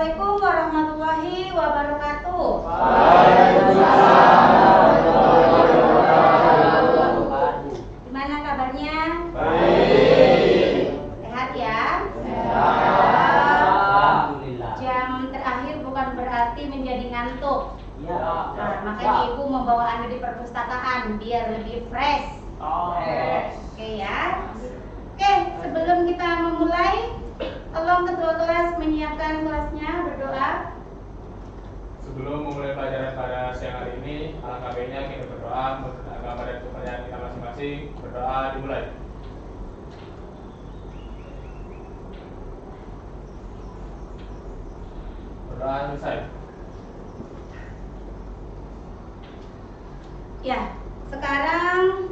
Assalamualaikum warahmatullahi wabarakatuh. Waalaikumsalam warahmatullahi wabarakatuh. Gimana kabarnya? Baik. Sehat ya? Alhamdulillah. Jam terakhir bukan berarti menjadi ngantuk. Ya. Nah, makanya ibu membawa Anda di perpustakaan biar lebih fresh. Oke ya. Oke, sebelum kita memulai, tolong ketua kelas menyiapkan kelasnya, berdoa. Sebelum memulai pelajaran pada siang hari ini, alangkah baiknya kita berdoa menurut agama dan kepercayaan kita masing-masing. Berdoa dimulai. Berdoa selesai. Ya, sekarang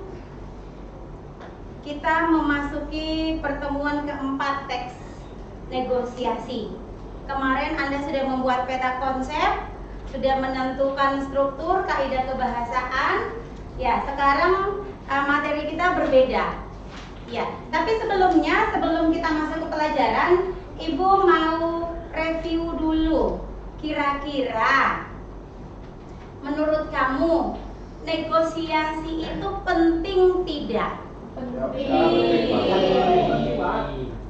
kita memasuki pertemuan keempat teks negosiasi. Kemarin Anda sudah membuat peta konsep, sudah menentukan struktur, kaidah kebahasaan. Ya, sekarang materi kita berbeda. Ya, tapi sebelumnya, sebelum kita masuk ke pelajaran, Ibu mau review dulu. Kira-kira menurut kamu negosiasi itu penting tidak? Penting.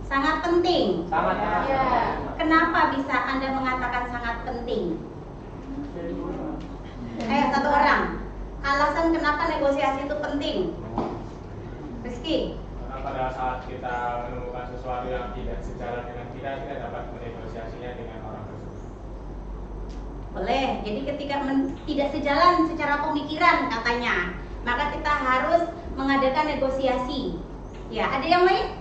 Sangat penting. Sangat. Ya. Kenapa bisa Anda mengatakan sangat penting? Ayo satu orang. Alasan kenapa negosiasi itu penting? Rizky. Karena pada saat kita menemukan sesuatu yang tidak sejalan dengan kita dapat menegosiasinya dengan orang tersebut. Boleh. Jadi ketika tidak sejalan secara pemikiran katanya, maka kita harus mengadakan negosiasi. Ya, ada yang lain?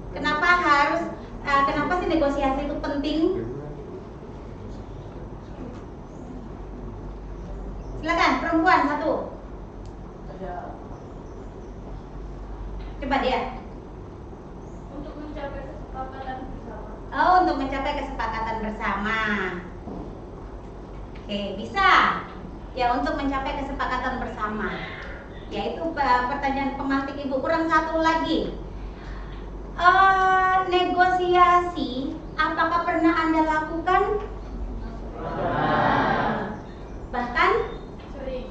Kenapa sih negosiasi itu penting? Silakan, perempuan satu. Coba dia. Untuk mencapai kesepakatan bersama. Oh, untuk mencapai kesepakatan bersama. Oke, bisa. Ya, untuk mencapai kesepakatan bersama. Yaitu pertanyaan pemantik Ibu. Kurang satu lagi. Negosiasi, apakah pernah Anda lakukan? Bahkan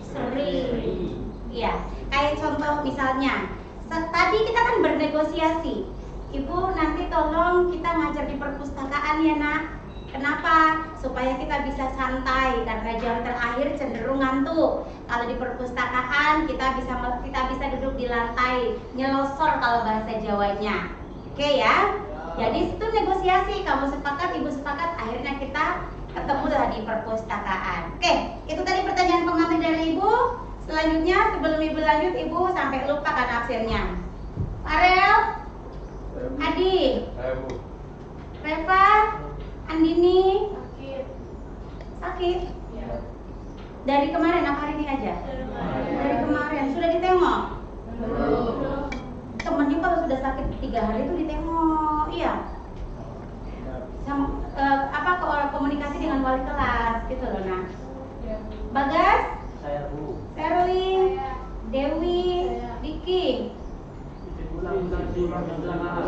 sering. Ya, kayak contoh misalnya, tadi kita kan bernegosiasi. Ibu nanti tolong kita ngajar di perpustakaan ya nak. Kenapa? Supaya kita bisa santai karena jam terakhir cenderung ngantuk. Kalau di perpustakaan kita bisa duduk di lantai, nyelosor kalau bahasa Jawanya. Oke ya. Jadi itu negosiasi, kamu sepakat, ibu sepakat, akhirnya kita ketemu lah di perpustakaan. Oke, itu tadi pertanyaan pemantik dari ibu. Selanjutnya sebelum ibu lanjut, ibu sampai lupa kan absennya. Farel, Adi, Bu. Reva, Andini, sakit. Ya. Dari kemarin apa hari ini aja? Dari kemarin. Sudah ditengok? Belum. Temannya kalau sudah sakit 3 hari itu ditengok. Iya. Komunikasi dengan wali kelas gitu loh nah. Bagas, Saya Bu. Sherly, Dewi, Diki. Di bulan mana?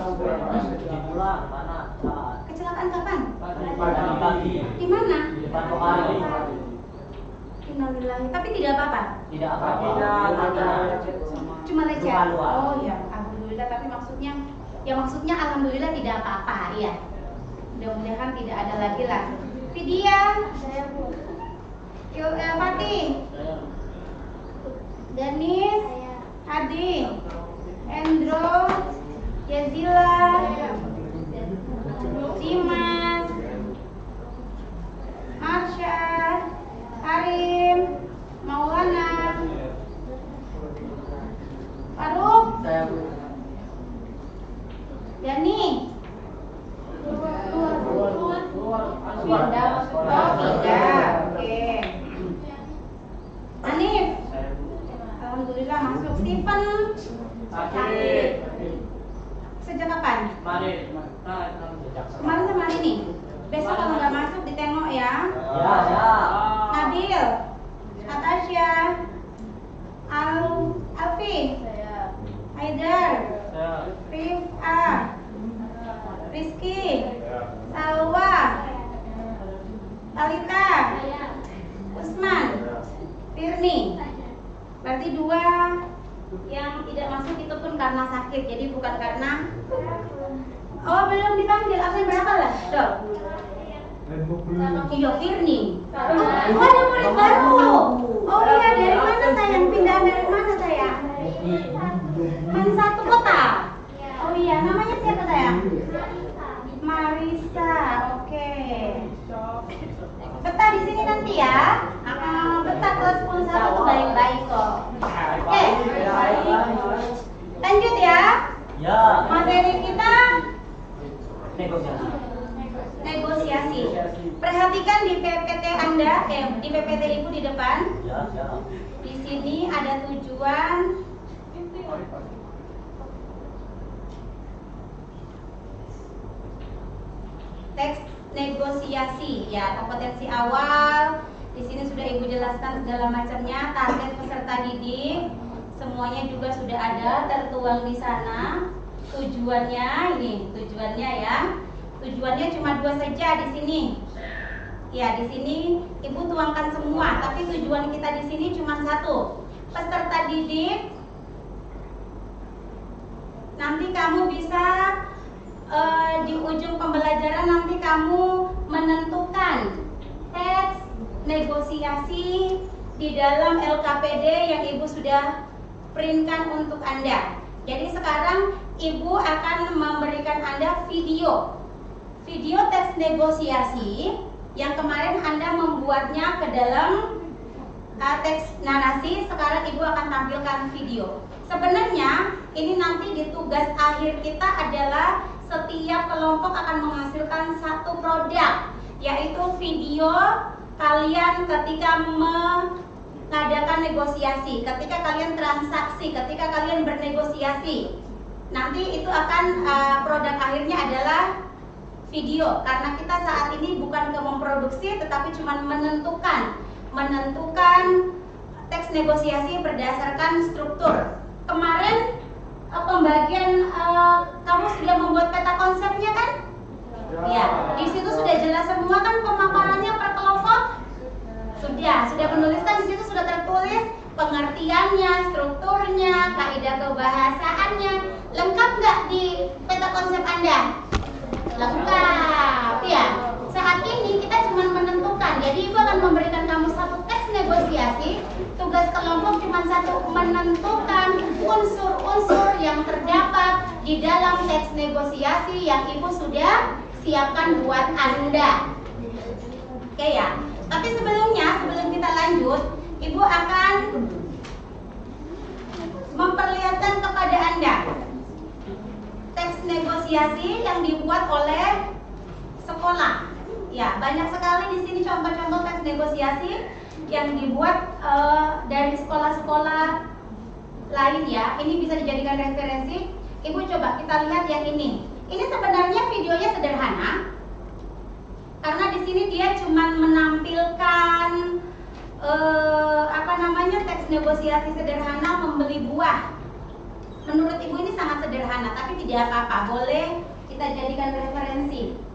Kecelakaan kapan? Pagi. Di mana? Di depan lokasi. Innalillahi. Tapi tidak apa-apa. Tidak apa-apa. Cuma lecet. Luka luar. Oh ya, alhamdulillah. Tapi maksudnya alhamdulillah tidak apa-apa. Iya. Mudah-mudahan tidak ada lagi lah. Vidya, Fatih, Danis, Adi, Endro, Yazila, Dimas, Marsha, Karim, Maulana, Faruk, Dani, pindah. Oke. Hanif, alhamdulillah masuk. Stephen, sakit. Sejak kapan? Kemarin sama hari ini. Besok kalau nggak masuk ditengok ya. Ya, ya. Nabil, Natasha, Alfi, Haidar, Rif'a, Rizky, Salwa, Talita, Usman, Firni. Berarti 2 yang tidak masuk itu pun karena sakit, jadi bukan karena. Oh, belum dipanggil. Absen berapa lah? Dok. Iya, Firni. Oh, ada murid baru. Oh iya, dari mana sayang? Pindah dari mana sayang? Main satu kota. Oh iya, namanya siapa sayang? Marisa. Oke. Betah di sini nanti ya. Betah kelas 10 tuh baik-baik kok. Oke. Lanjut ya. Ya. Materi kita Negosiasi. negosiasi. Perhatikan di PPT Anda, di PPT Ibu di depan. Ya, ya. Di sini ada tujuan teks negosiasi, ya, kompetensi awal. Di sini sudah Ibu jelaskan segala macamnya, target peserta didik, semuanya juga sudah ada tertuang di sana. Tujuannya ini, tujuannya ya. Tujuannya cuma 2 saja di sini. Ya, di sini Ibu tuangkan semua, tapi tujuan kita di sini cuma 1. Peserta didik, nanti kamu bisa di ujung pembelajaran nanti kamu menentukan teks negosiasi di dalam LKPD yang Ibu sudah printkan untuk Anda. Jadi sekarang Ibu akan memberikan Anda video teks negosiasi yang kemarin Anda membuatnya ke dalam teks narasi. Sekarang Ibu akan tampilkan video. Sebenarnya ini nanti di tugas akhir kita adalah setiap kelompok akan menghasilkan 1 produk, yaitu video kalian ketika mengadakan negosiasi, ketika kalian transaksi, ketika kalian bernegosiasi. Nanti itu akan produk akhirnya adalah video, karena kita saat ini bukan ke memproduksi tetapi cuma menentukan teks negosiasi berdasarkan struktur. Kemarin pembagian kamu sudah membuat peta konsepnya kan? Ya, di situ sudah jelas semua kan pemaparannya per kelompok. Sudah menuliskan, di situ sudah tertulis pengertiannya, strukturnya, kaidah kebahasaannya. Lengkap nggak di peta konsep Anda? Lengkap ya. Saat ini kita cuma menentukan. Jadi Ibu akan memberikan kamu 1 teks negosiasi. Tugas kelompok cuma 1, menentukan unsur-unsur yang terdapat di dalam teks negosiasi yang Ibu sudah siapkan buat Anda. Oke ya. Tapi sebelum kita lanjut, Ibu akan memperlihatkan kepada Anda teks negosiasi yang dibuat oleh sekolah. Ya, banyak sekali di sini contoh-contoh teks negosiasi yang dibuat dari sekolah-sekolah lain ya. Ini bisa dijadikan referensi. Ibu coba kita lihat yang ini. Ini sebenarnya videonya sederhana. Karena di sini dia cuma menampilkan teks negosiasi sederhana membeli buah. Menurut Ibu ini sangat sederhana, tapi tidak apa-apa, boleh kita jadikan referensi.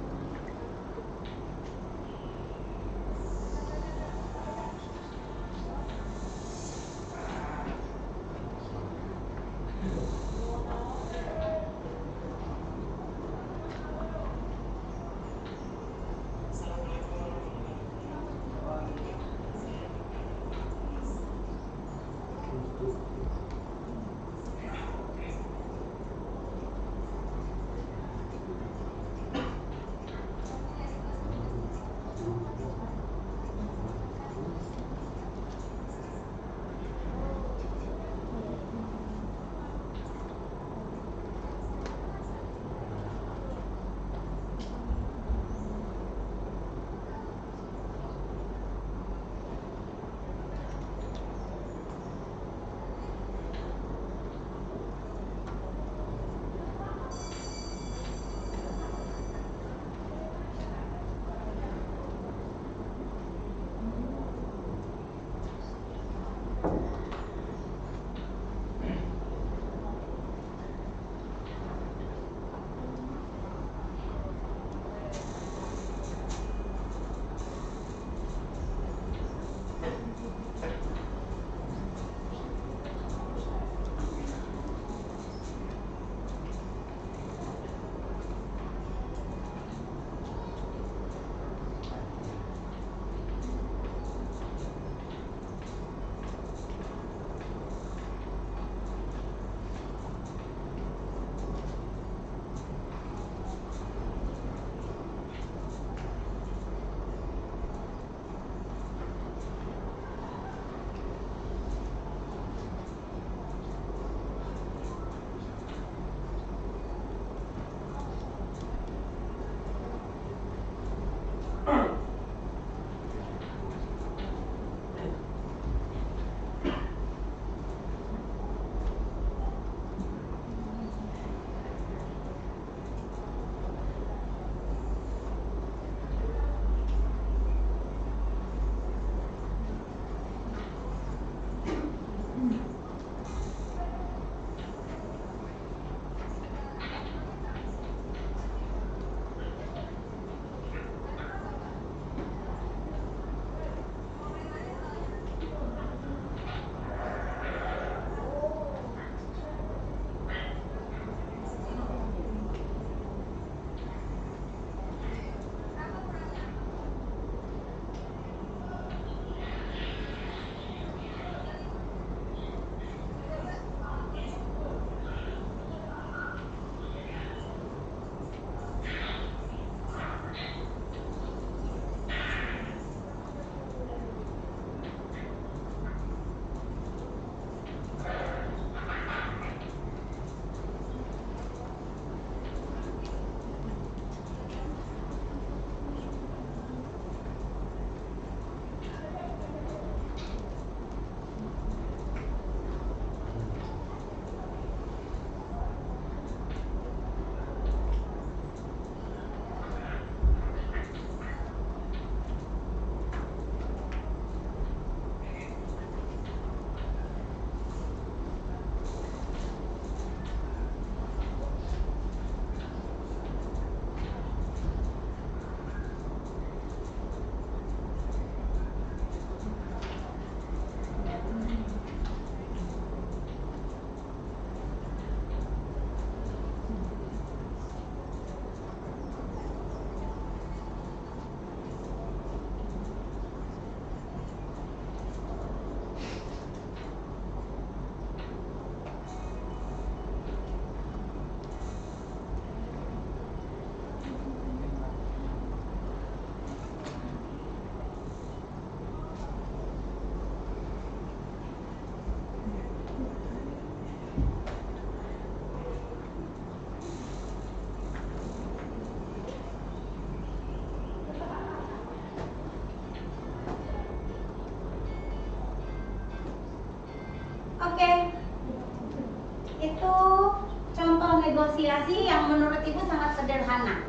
negosiasi yang menurut Ibu sangat sederhana.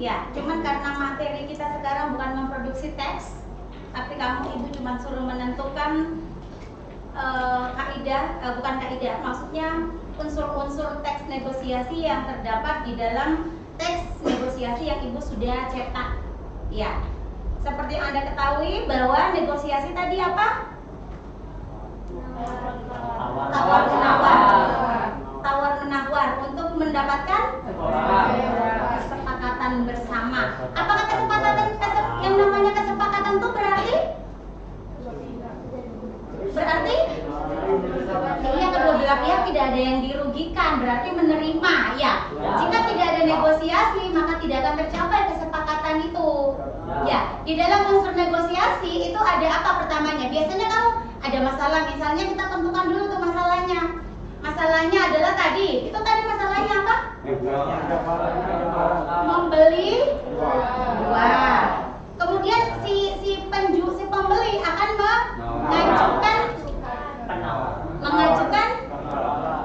Ya, cuman karena materi kita sekarang bukan memproduksi teks, tapi Ibu cuma suruh menentukan bukan kaidah, maksudnya unsur-unsur teks negosiasi yang terdapat di dalam teks negosiasi yang Ibu sudah cetak. Ya, seperti yang Anda ketahui bahwa negosiasi tadi apa? Tawar menawar untuk mendapatkan kesepakatan bersama. Apakah yang namanya kesepakatan itu berarti ya kedua belah pihak tidak ada yang dirugikan, berarti menerima ya. Jika tidak ada negosiasi maka tidak akan tercapai kesepakatan itu. Ya, di dalam unsur negosiasi itu ada apa pertamanya? Biasanya kalau ada masalah, misalnya kita tentukan dulu tuh masalahnya. Masalahnya adalah tadi, itu tadi masalahnya apa? Membeli dua. Kemudian si pembeli akan mengajukan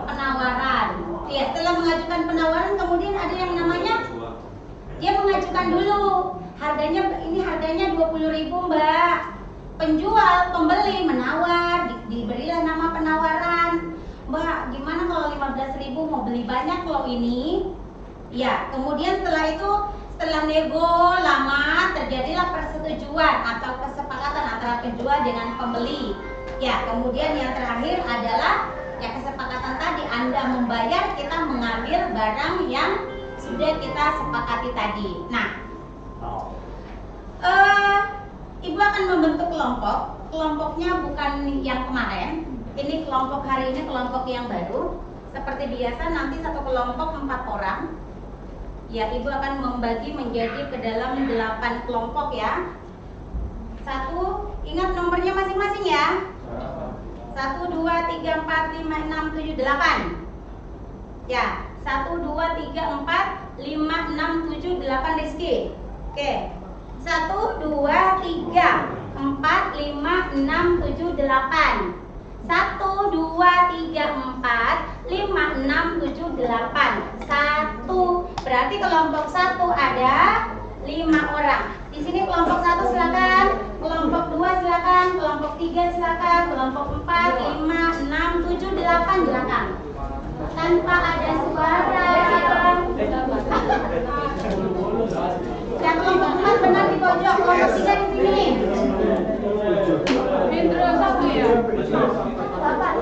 penawaran. Ya, setelah mengajukan penawaran kemudian ada yang namanya dia mengajukan dulu. Harganya 20.000, Mbak. Pembeli menawar, diberilah nama penawaran. Mbak, gimana kalau 15.000 mau beli banyak loh ini? Ya, kemudian setelah nego lama terjadilah persetujuan atau kesepakatan antara penjual dengan pembeli. Ya, kemudian yang terakhir adalah ya kesepakatan tadi, Anda membayar, kita mengambil barang yang sudah kita sepakati tadi. Nah, Ibu akan membentuk kelompok. Kelompoknya bukan yang kemarin. Ini kelompok hari ini kelompok yang baru. Seperti biasa nanti satu kelompok 4 orang. Ya, Ibu akan membagi menjadi ke dalam 8 kelompok ya. Ingat nomornya masing-masing ya. 1, 2, 3, 4, 5, 6, 7, 8. Ya, 1, 2, 3, 4, 5, 6, 7, 8 Rizky. Oke. 1, 2, 3, 4, 5, 6, 7, 8. 1, 2, 3, 4, 5, 6, 7, 8. 1. Berarti kelompok 1 ada 5 orang. Di sini kelompok 1 silakan, kelompok 2 silakan, kelompok 3 silakan, kelompok 4, 5, 6, 7, 8 silakan. Tanpa ada suara. Yang kelompok 4 benar di pojok, kelompok 3 di sini. Indra 1 ya? Bapak.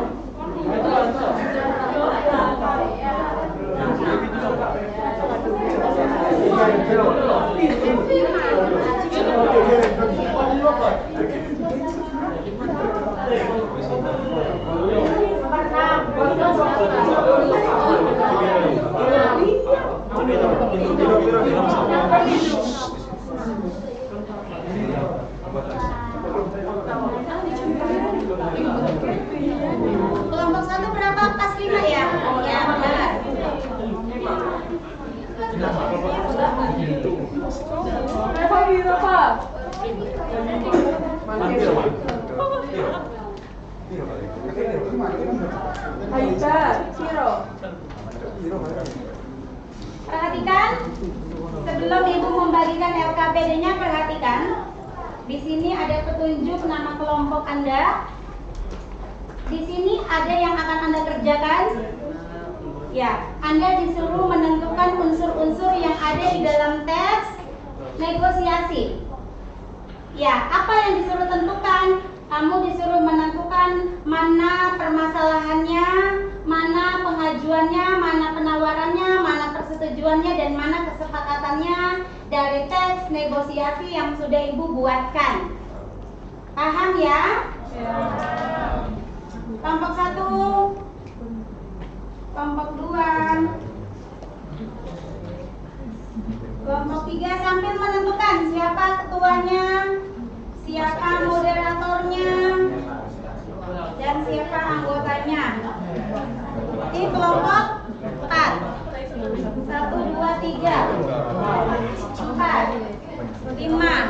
Kelompok 1 berapa? Pas 5 ya? Ya, benar. Berapa? Aida, Ciro. Perhatikan, sebelum Ibu membagikan LKPD-nya, perhatikan. Di sini ada petunjuk nama kelompok Anda. Di sini ada yang akan Anda kerjakan. Ya, Anda disuruh menentukan unsur-unsur yang ada di dalam teks negosiasi. Ya, apa yang disuruh tentukan? Kamu disuruh menentukan mana permasalahannya, mana pengajuannya, mana penawarannya, mana persetujuannya, dan mana kesepakatannya dari teks negosiasi yang sudah Ibu buatkan. Paham ya? Ya. Kelompok 1, kelompok 2, kelompok 3 sambil menentukan siapa ketuanya, siapa moderatornya, dan siapa anggotanya. Ini kelompok 4. 1, 2, 3, 4, 5,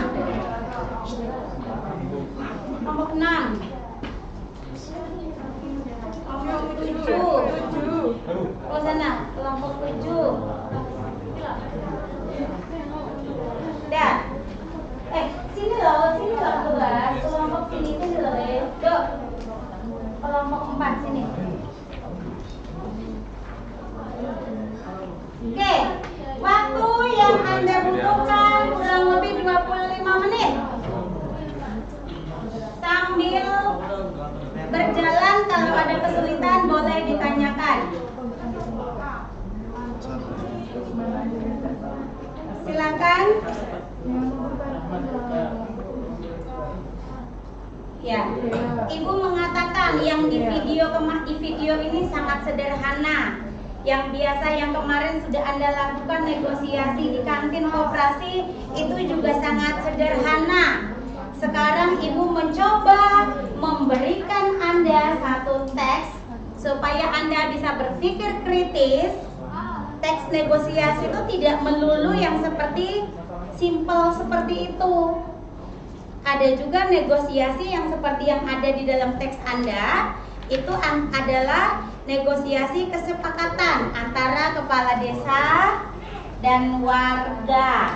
kelompok 6, kelompok 7. Oh sana, kelompok depan sini. Oke, waktu yang Anda butuhkan kurang lebih 25 menit. Sambil berjalan, kalau ada kesulitan boleh ditanyakan. Silakan. Ya, Ibu mengatakan yang di video ini sangat sederhana. Yang biasa yang kemarin sudah Anda lakukan negosiasi di kantin koperasi itu juga sangat sederhana. Sekarang Ibu mencoba memberikan Anda satu teks supaya Anda bisa berpikir kritis. Teks negosiasi itu tidak melulu yang seperti simple seperti itu. Ada juga negosiasi yang seperti yang ada di dalam teks Anda. Itu adalah negosiasi kesepakatan antara kepala desa dan warga.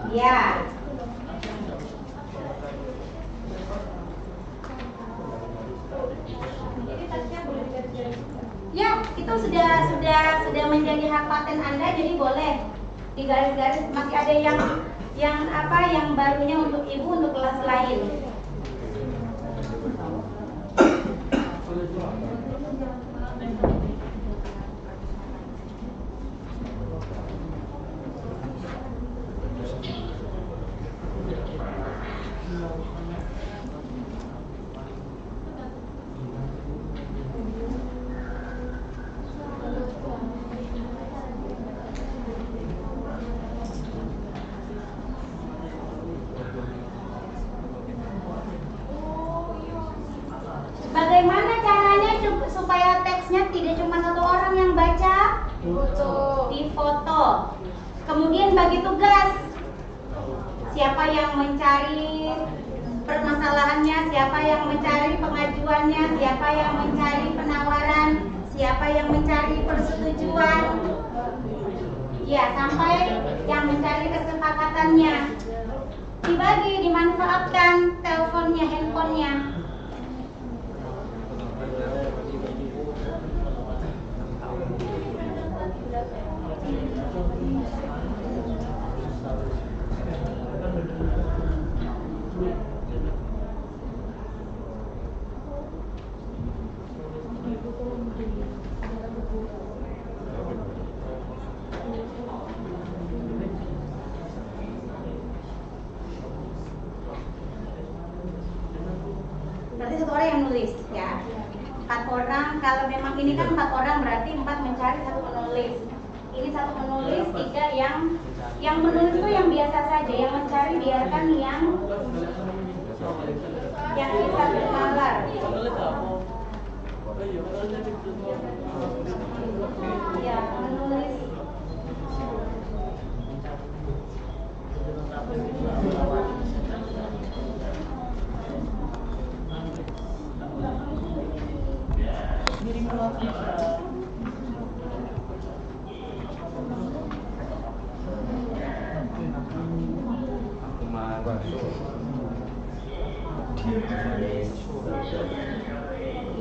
Ya. Ya, itu sudah menjadi hak paten Anda, jadi boleh di garis-garis. Masih ada yang barunya untuk Ibu untuk kelas lain. Bagaimana caranya supaya teksnya tidak cuma satu orang yang baca? Difoto. Kemudian bagi tugas. Siapa yang mencari permasalahannya, siapa yang mencari pengajuannya, siapa yang mencari penawaran, siapa yang mencari persetujuan. Ya, sampai yang mencari kesepakatannya. Dibagi, dimanfaatkan teleponnya, handphonenya. Berarti satu orang yang nulis ya. 4 orang, kalau memang ini kan 4 orang berarti 4 mencari, 1 menulis. Ini 1 menulis, 3 yang menulis itu yang biasa saja, yang mencari biarkan yang bisa bernalar. Ya, menulis.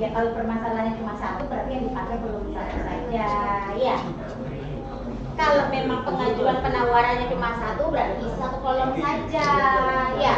Ya, kalau permasalahannya cuma 1 berarti yang dipakai belum 1 saja ya. Kalau memang pengajuan penawarannya cuma 1 berarti 1 kolom saja ya.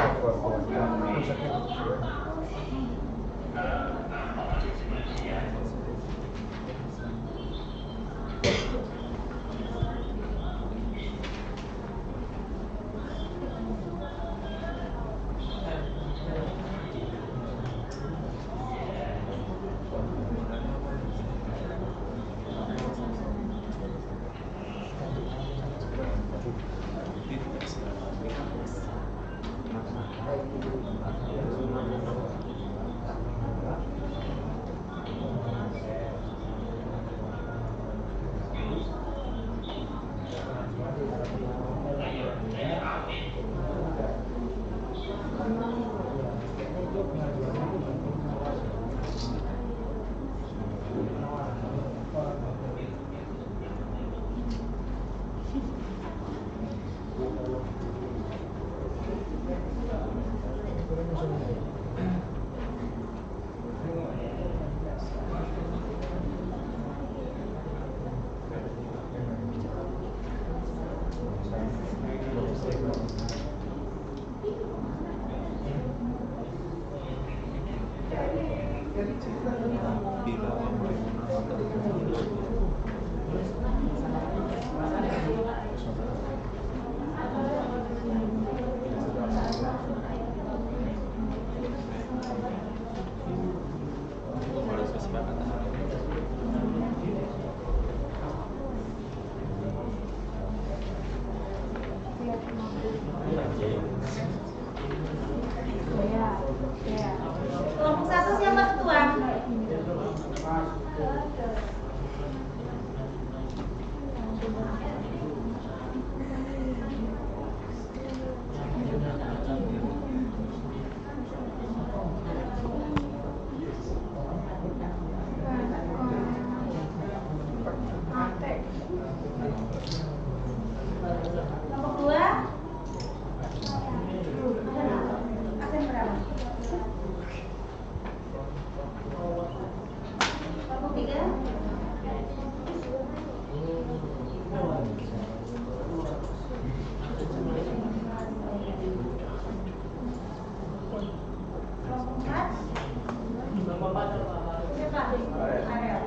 Kelompok 1 siapa ketua? Kelompok 2? Absen berapa? Kelompok 3? Kelompok 4? Siapa? Ariel.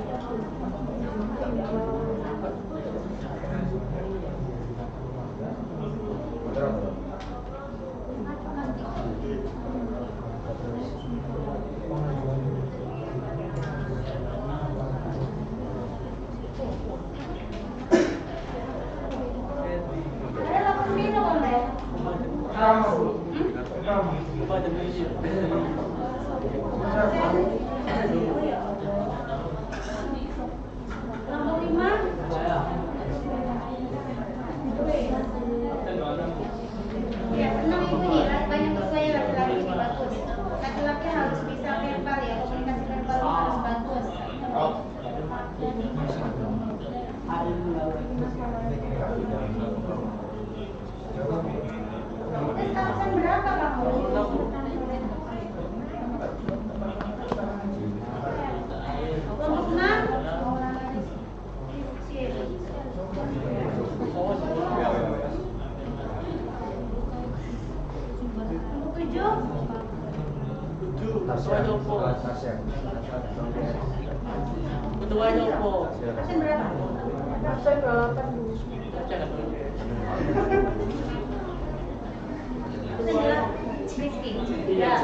Ada 8 minum oleh. Kelompok 5? Ya, senang ibu nih, banyak sesuai laki-laki ini bagus. Laki-laki harus bisa verbal ya, komunikasi verbalnya harus bagus. Tes absen berapa kamu? Kelompok 6? Kelompok 7? Ketuanya apa? Absen berapa? Absen 28. Absen berapa? Rizky? Ya.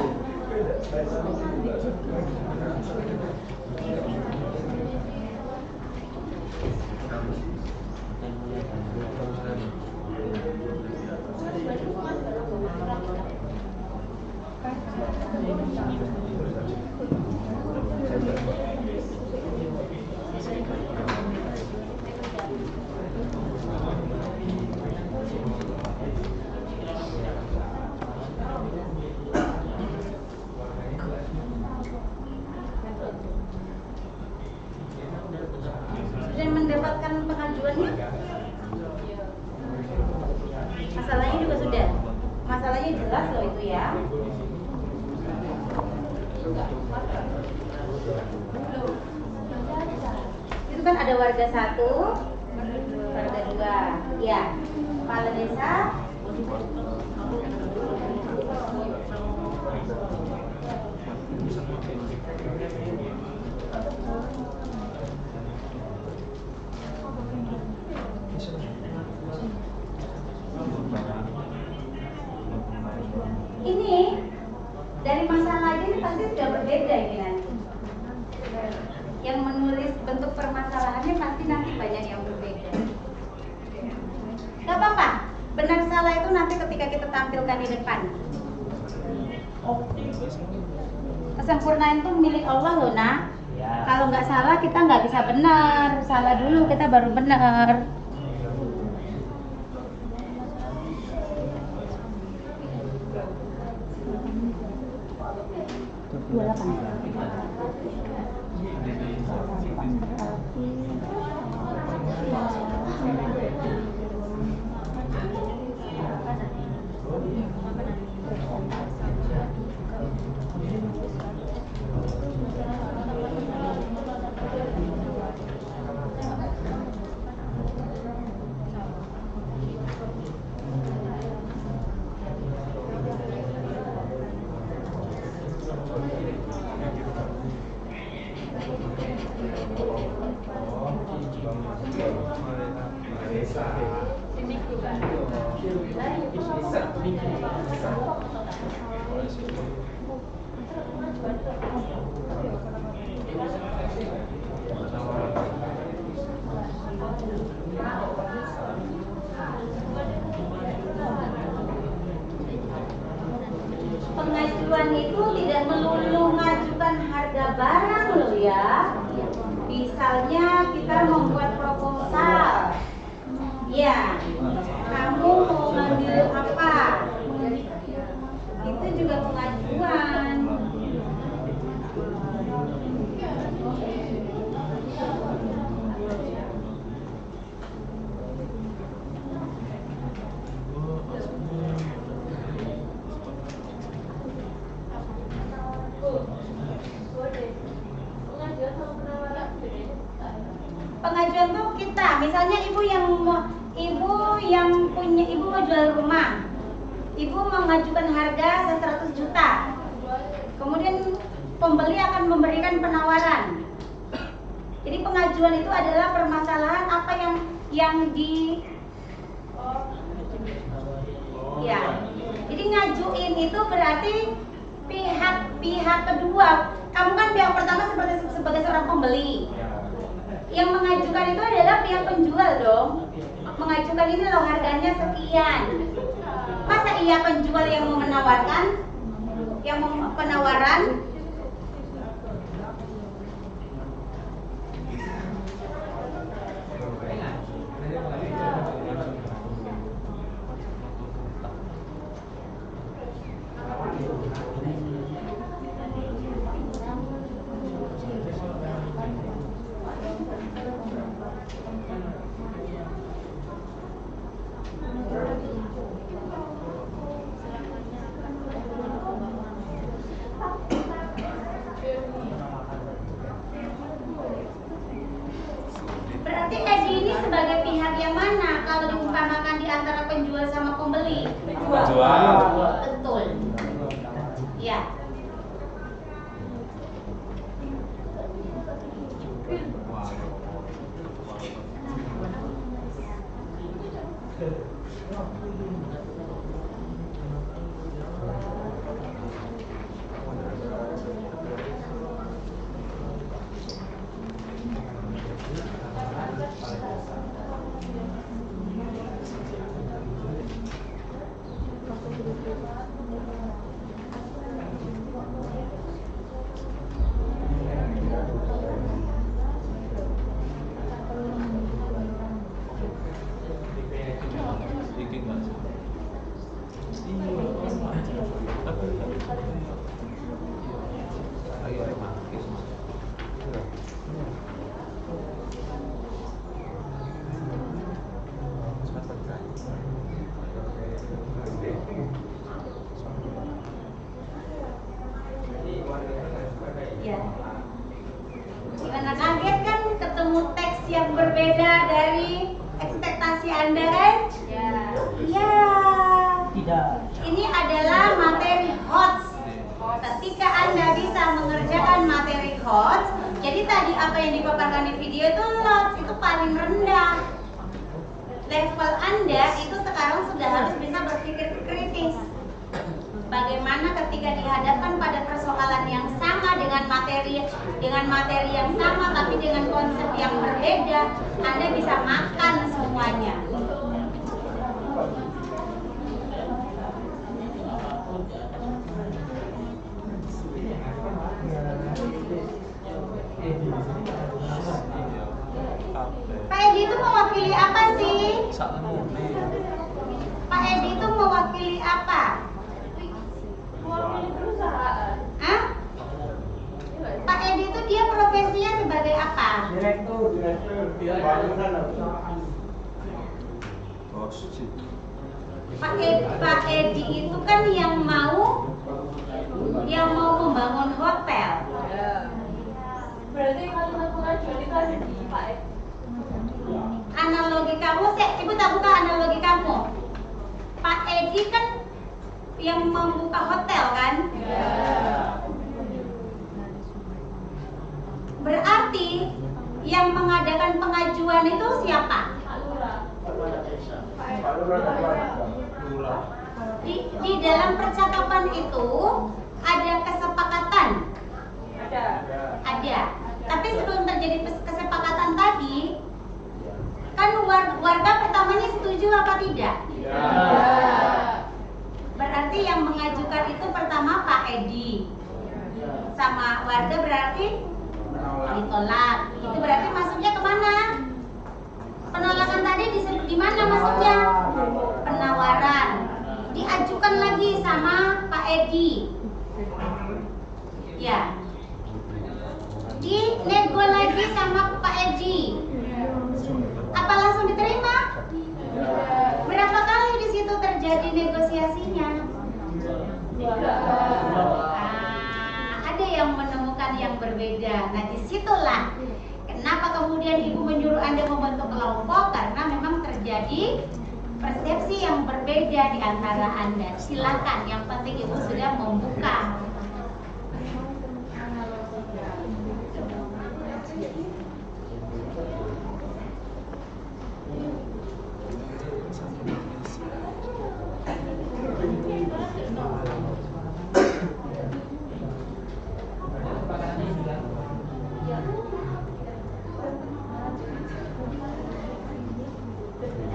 Sudah mendapatkan pengajuannya? Masalahnya juga sudah. Masalahnya jelas loh itu ya. Itu kan ada warga 1, warga 2. Ya. Kepala desa. Ini dari masalah ini pasti sudah berbeda ini nanti. Yang menulis bentuk permasalahannya pasti nanti banyak yang berbeda. Gak apa-apa, benar salah itu nanti ketika kita tampilkan di depan. Kesempurnaan itu milik Allah loh nak. Ya. Kalau nggak salah kita nggak bisa benar, salah dulu kita baru benar. Pengajuan itu tidak melulu mengajukan harga barang loh ya. Misalnya kita membuat proposal, ya, kamu mau ngambil apa? Itu juga pengajuan. Pengajuan tuh kita, misalnya ibu yang punya, ibu mau jual rumah, ibu mengajukan harga 100 juta, kemudian pembeli akan memberikan penawaran. Jadi pengajuan itu adalah permasalahan apa yang di ya. Jadi ngajuin itu berarti pihak kedua. Kamu kan pihak pertama sebagai seorang pembeli. Yang mengajukan itu adalah pihak penjual dong. Mengajukan ini loh harganya sekian. Masa iya penjual yang mau menawarkan? Yang mau penawaran? Berarti Edi ini sebagai pihak yang mana kalau diumpamakan di antara penjual sama pembeli? Penjual. Betul. Ya. Ya. Gimana, kaget kan ketemu teks yang berbeda dari ekspektasi Anda kan? Ya. Ya. Tidak. Ini adalah materi HOTS. Ketika Anda bisa mengerjakan materi HOTS, jadi tadi apa yang dipaparkan di video itu LOTS, itu paling rendah. Level Anda itu sekarang sudah harus bisa berpikir kritis. Bagaimana ketika dihadapkan pada persoalan yang sama dengan materi yang sama tapi dengan konsep yang berbeda, Anda bisa makan semuanya. Pak Edi itu mewakili apa sih? Pak Edi itu mewakili apa? Mewakili perusahaan. Hah? Pak Edi itu dia profesinya sebagai apa? Direktur bangunan. Pak Edi itu kan yang mau membangun hotel. Ya. Berarti kalimat pengajuan itu ada di Pak Edi. Analogi kamu, Ibu tak buka analogi kamu. Pak Edi kan yang membuka hotel kan? Ya. Berarti yang mengadakan pengajuan itu siapa? Di dalam percakapan itu ada kesepakatan. Ada. Tapi sebelum terjadi kesepakatan tadi, kan warga pertamanya setuju apa tidak? Berarti yang mengajukan itu pertama Pak Edi sama warga berarti ditolak. Itu berarti masuknya kemana? Penolakan tadi disebut di mana masuknya? Penawaran. Diajukan lagi sama Pak Edi. Ya. Dinego lagi sama Pak Edi. Apa langsung diterima? Berapa kali di situ terjadi negosiasinya? Ada yang menemukan yang berbeda. Nah, disitulah kenapa kemudian Ibu menyuruh Anda membentuk kelompok, karena memang terjadi persepsi yang berbeda di antara Anda. Silakan, yang penting Ibu sudah membuka.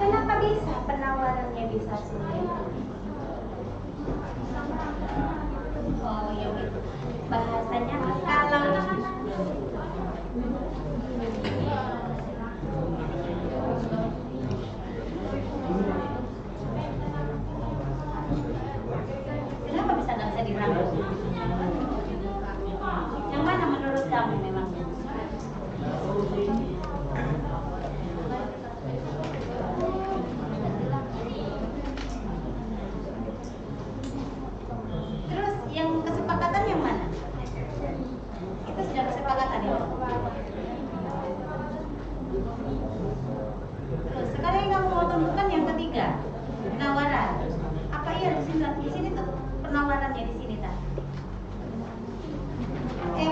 Kenapa bisa penawarannya bisa sulit? Oh ya, bahasanya kalau kenapa nggak bisa dirangkul? Yang mana menurut kamu memang? Terus yang kesepakatan yang mana? Itu sudah kesepakatan ya? Terus sekarang yang kamu mau tentukan yang ketiga, penawaran. Apa iya di sini tuh penawarannya di sini tak?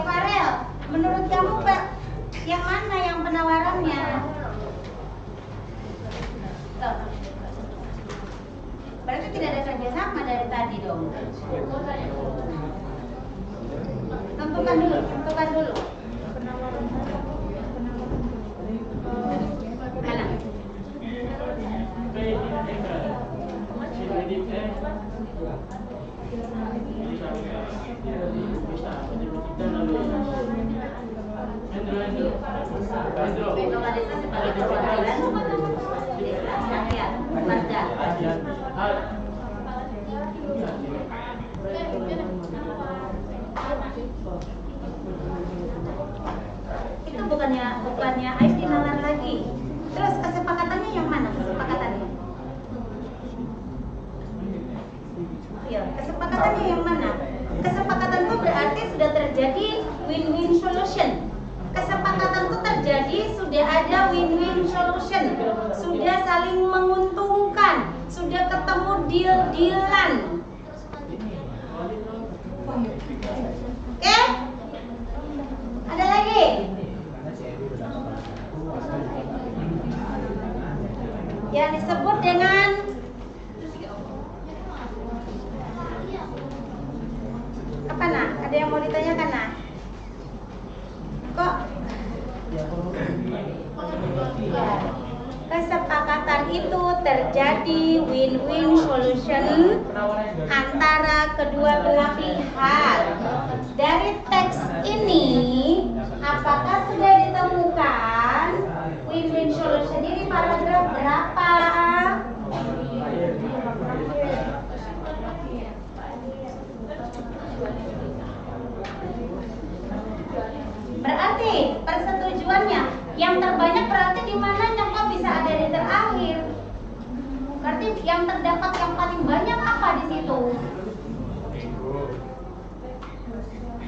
Farel, menurut kamu Pak, yang mana yang penawarannya? Tuh. Berarti tidak ada kerjasama dari tadi dong. Tentukan dulu. Mana? Ketua desa sebagai perwakilan desa rakyat warga. Itu bukannya Aib dinawar lagi. Terus kesepakatannya yang mana kesepakatannya? Ya, kesepakatannya yang mana? Kesepakatan itu berarti sudah terjadi win-win solution. Kesepakatan itu terjadi sudah ada win-win solution, sudah saling menguntungkan, sudah ketemu deal-dealan. Oke? Ada lagi? Yang disebut dengan apa nah? Ada yang mau ditanyakan nah? Kok? Ya. Kesepakatan itu terjadi win-win solution antara kedua belah pihak. Dari teks ini, apakah sudah ditemukan win-win solution ini paragraf berapa? Berarti persetujuannya yang terbanyak berarti di mana kok bisa ada di terakhir? Berarti yang terdapat yang paling banyak apa di situ?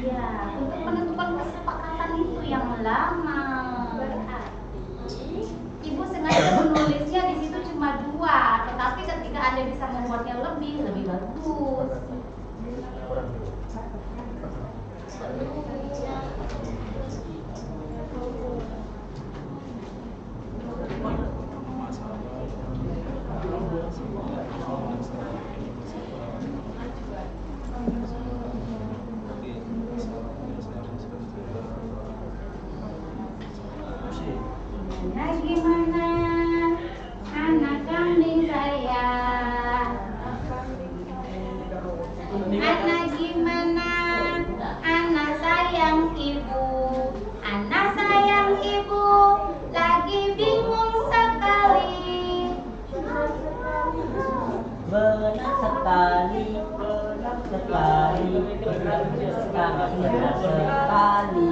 Ya, untuk menentukan kesepakatan itu yang lama. Ibu sengaja menulisnya di situ cuma 2, tetapi ketika Anda bisa membuatnya lebih bagus. Anak gimana? Anak sayang ibu. Anak sayang ibu. Lagi bingung sekali. Benar sekali, sekali, sangat benar sekali.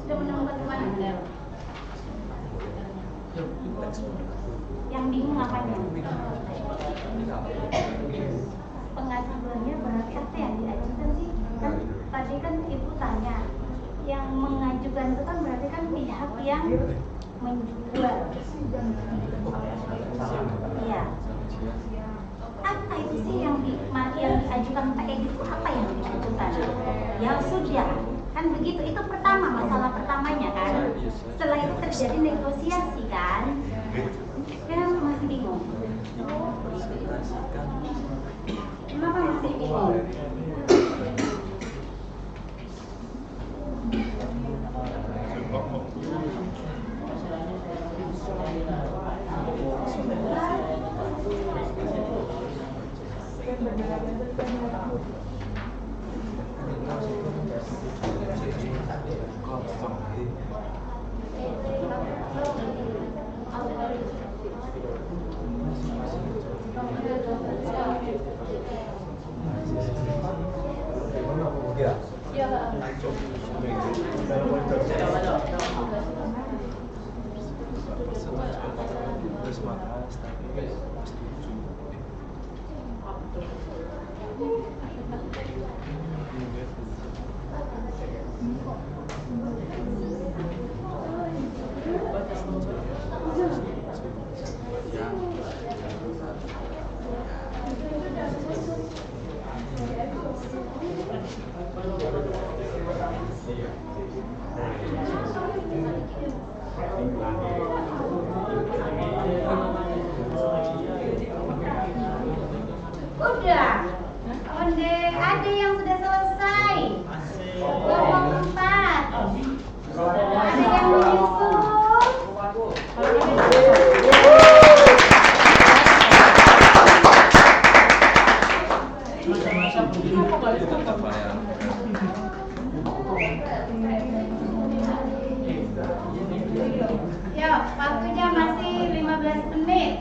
Sudah menemukan kemana? Yang bingung apanya? Pengajuannya berarti apa yang diajukan sih? Kan tadi kan ibu tanya, yang mengajukan itu kan berarti kan pihak yang menjual. Iya. Apa itu sih yang diajukan pakai itu, apa yang diajukan? Ya sudah, kan begitu. Itu pertama, masalah pertamanya kan. Setelah itu terjadi negosiasi kan. Sekarang masih bingung. Udah. Onde, ada yang sudah selesai. Kelompok 4. Ada yang menyusul. Yuk, waktunya masih 15 menit.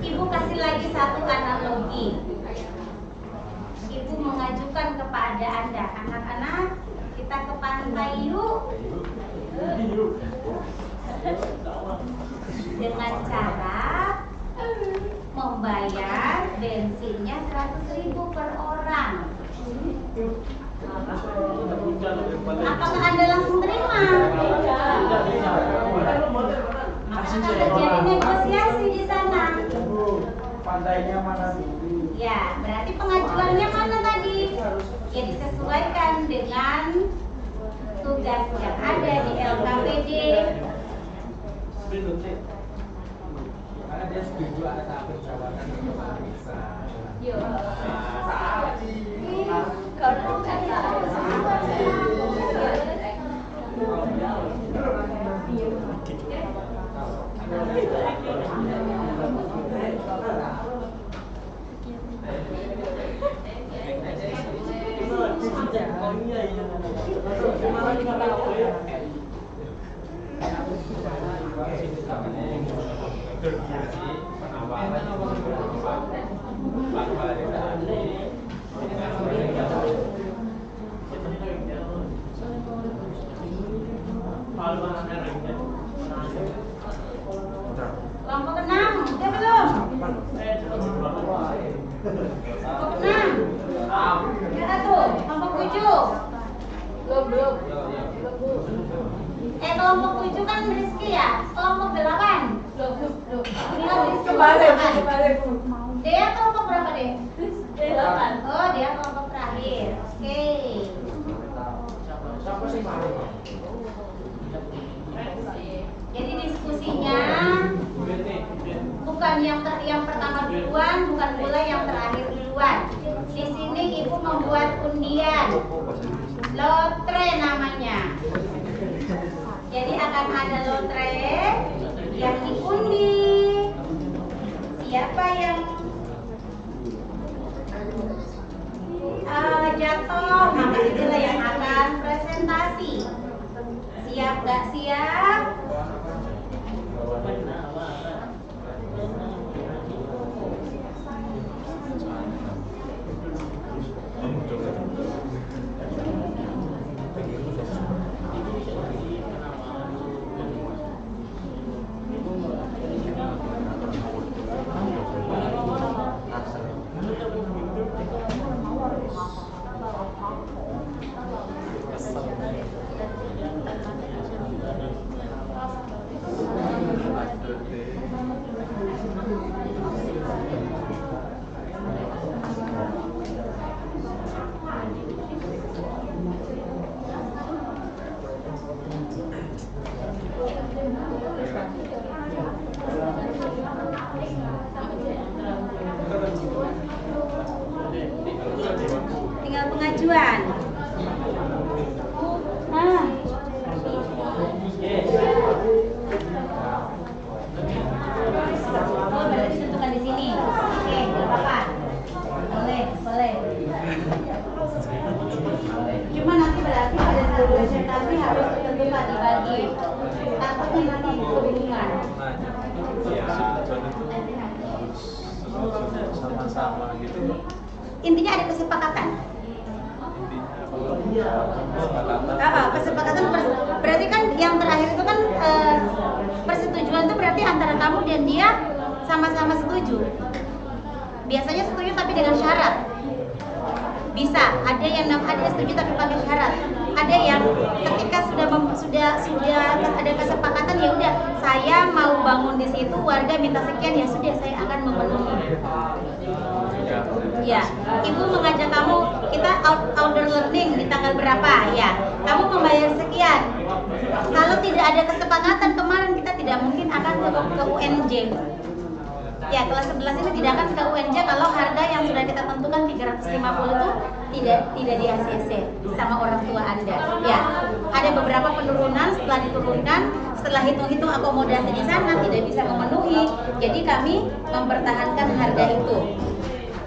Ibu kasih lagi satu analogi. Ibu mengajukan kepada Anda, anak-anak, kita ke pantai yuk. Dengan cara membayar bensinnya 100.000 per orang. Apakah Anda langsung terima? Maka akan terjadi negosiasi di sana. Pantainya mana? Ya, berarti pengajuannya mana tadi? Ya disesuaikan dengan tugas yang ada di LKPD. Karena dia setuju ada tahap pencalonan untuk bisa. Yo. Kelompok 6, udah belum? Kelompok 6. Ya tuh, kelompok 7. Belum. Kelompok 7 kan Rizky ya? Kelompok 8. Belum. Ini kan Rizky Kemarin. Dia kelompok berapa deh? 8. Oh, dia kelompok terakhir. Oke. Siapa sih mau? Jadi diskusinya bukan yang pertama duluan, bukan pula yang terakhir duluan. Di sini ibu membuat undian, lotre namanya. Jadi akan ada lotre yang diundi. Siapa yang jatuh, maka itulah yang akan presentasi. Siap gak siap? takutnya nanti kebingungan. Ya, setujuan itu harus sama-sama gitu. Intinya ada kesepakatan. Intinya kalau Kesepakatan berarti kan yang terakhir itu kan persetujuan itu berarti antara kamu dan dia sama-sama setuju. Biasanya setuju tapi dengan syarat. Bisa, ada yang setuju tapi pakai syarat. Ada yang ketika sudah ada kesepakatan, ya udah saya mau bangun di situ, warga minta sekian, ya sudah saya akan memenuhi. Ya, ibu mengajak kamu, kita outdoor learning di tanggal berapa, ya kamu membayar sekian. Kalau tidak ada kesepakatan kemarin, kita tidak mungkin akan ke UNJ. Ya, kelas 11 ini tidak akan ke UNJ kalau harga yang sudah kita tentukan 350 itu tidak di ACC sama orang tua Anda. Ya, ada beberapa penurunan, setelah diturunkan, setelah hitung-hitung akomodasi di sana tidak bisa memenuhi, jadi kami mempertahankan harga itu.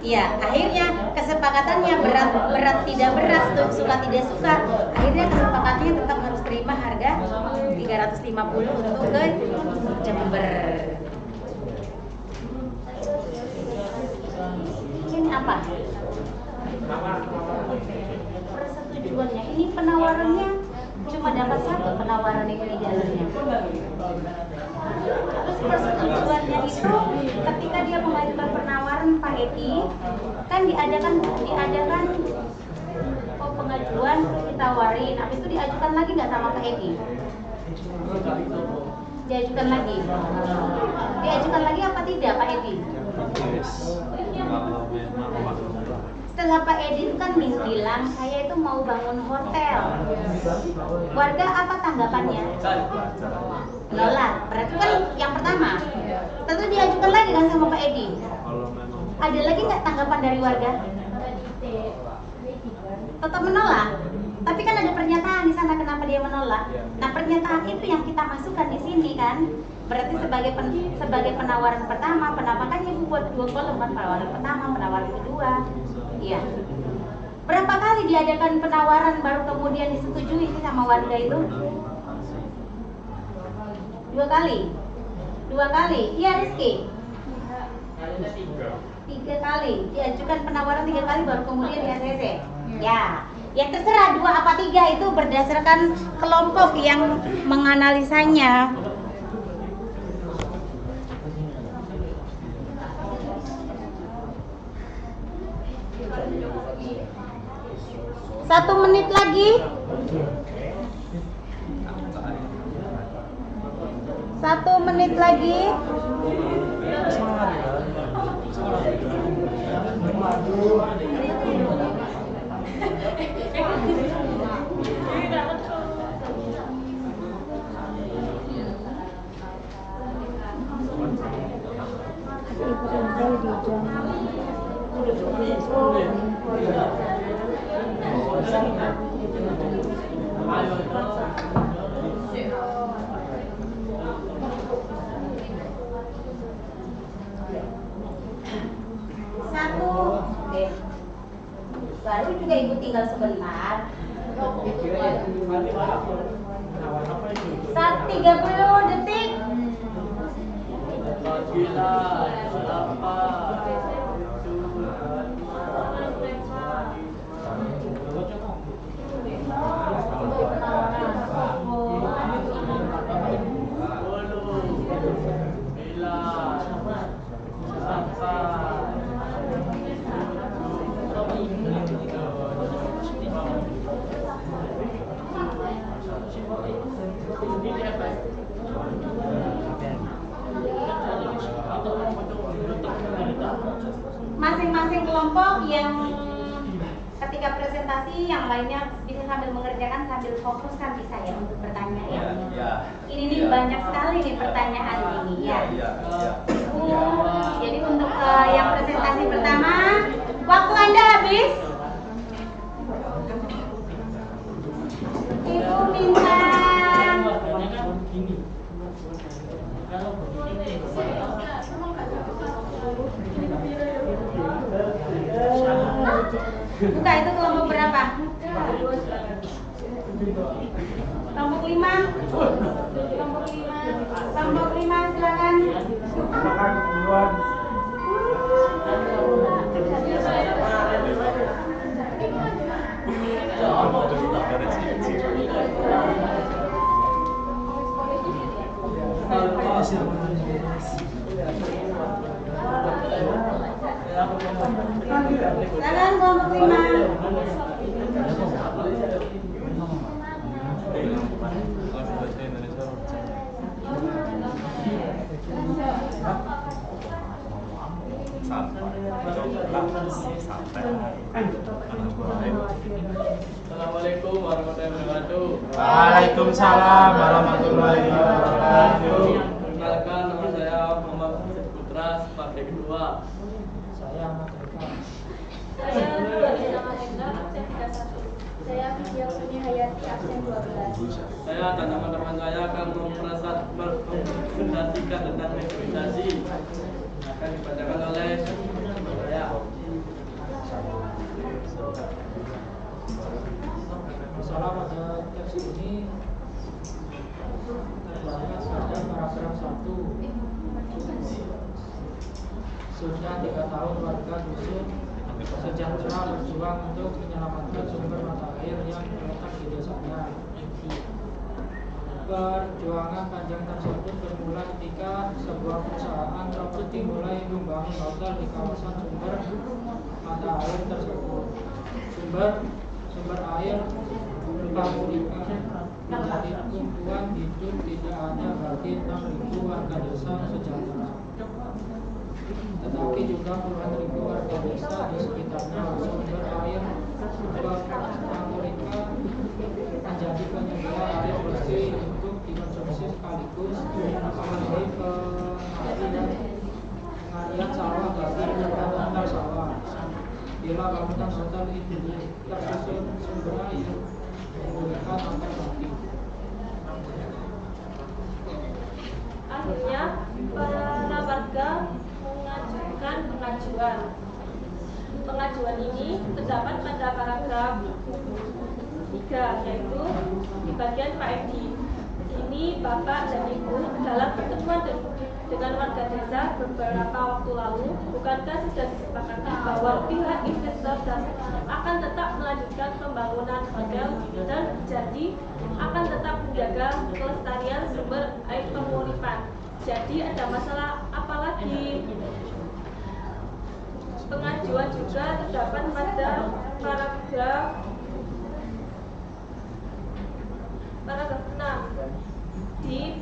Ya, akhirnya kesepakatannya berat tidak berat, suka tidak suka, akhirnya kesepakatannya tetap harus terima harga 350 untuk ke Jember. Ini apa? Persetujuannya, ini penawarannya cuma dapat satu penawaran yang di dalamnya. Terus persetujuannya itu ketika dia mengajukan penawaran Pak Edi, kan diadakan pengajuan ditawarin, habis itu diajukan lagi nggak sama Pak Edi? Diajukan lagi apa tidak Pak Edi? Setelah Pak Edi kan bilang saya itu mau bangun hotel, warga apa tanggapannya? Menolak. Berarti kan yang pertama, tentu diajukan lagi kan sama Pak Edi. Ada lagi nggak tanggapan dari warga? Tetap menolak. Tapi kan ada pernyataan di sana kenapa dia menolak. Nah, pernyataan itu yang kita masukkan di sini kan. Berarti sebagai penawaran pertama, makanya ibu buat 2 kolom kan, penawaran pertama, penawaran kedua. Iya. Berapa kali diadakan penawaran baru kemudian disetujui sih sama warga itu? 2 kali. Iya Rizky. 3 kali. Diajukan penawaran 3 kali baru kemudian di ACC. Ya terserah 2 apa 3 itu berdasarkan kelompok yang menganalisanya. Satu menit lagi. 1 menit lagi. Baru juga ibu tinggal sebentar. 30 detik. Masing-masing kelompok yang ketika presentasi yang lainnya bisa sambil mengerjakan sambil fokus kan bisa ya untuk bertanya ya. Ini nih banyak sekali nih pertanyaan ini ya. Jadi untuk yang presentasi pertama, waktu Anda habis. Ibu minta buka itu kelompok berapa? Kelompok 5. Kelompok 5 silakan. Silakan kelompok 5. Assalamualaikum warahmatullahi wabarakatuh. Waalaikumsalam warahmatullahi wabarakatuh. Perkenalkan, nama saya Muhammad Putra, sebagai kedua. Saya Nurul Nama Hendra, absen 31. Saya Vidya Suni Hayati, absen 12. Saya dan teman-teman saya akan mempresentasikan tentang negosiasi. Akan dibacakan oleh saya. Masalah pada teks ini terbahas pada paragraf 1. Sudah 3 tahun warga dusun sejahtera berjuang untuk menyelamatkan sumber mata air yang terletak di desanya. Perjuangan panjang tersebut bermula ketika sebuah perusahaan properti mulai membangun hotel di kawasan sumber mata air tersebut. Sumber air Pamurikan menjadi tumpuan hidup tidak hanya bagi 6.000 warga desa sejahtera, tetapi juga puluhan ribu warga desa di sekitarnya. Sumber air Pamurikan menjadi penyedia air bersih untuk dikonsumsi sekaligus memenuhi pengalian sawah bagi hotel sawah. Bila bangunan hotel itu tersusun sumber air menggunakan akan mati. Akhirnya, para warga mengajukan pengajuan. Pengajuan ini terdapat pada paragraf 3, yaitu di bagian Pak Edi. Ini Bapak dan Ibu dalam pertemuan dengan warga desa beberapa waktu lalu, bukankah sudah disepakati bahwa pihak investor akan tetap melanjutkan pembangunan hotel dan jadi akan tetap menjaga kelestarian sumber air Pemuripan. Jadi ada masalah apa lagi? Pengajuan juga terdapat pada paragraf 6 di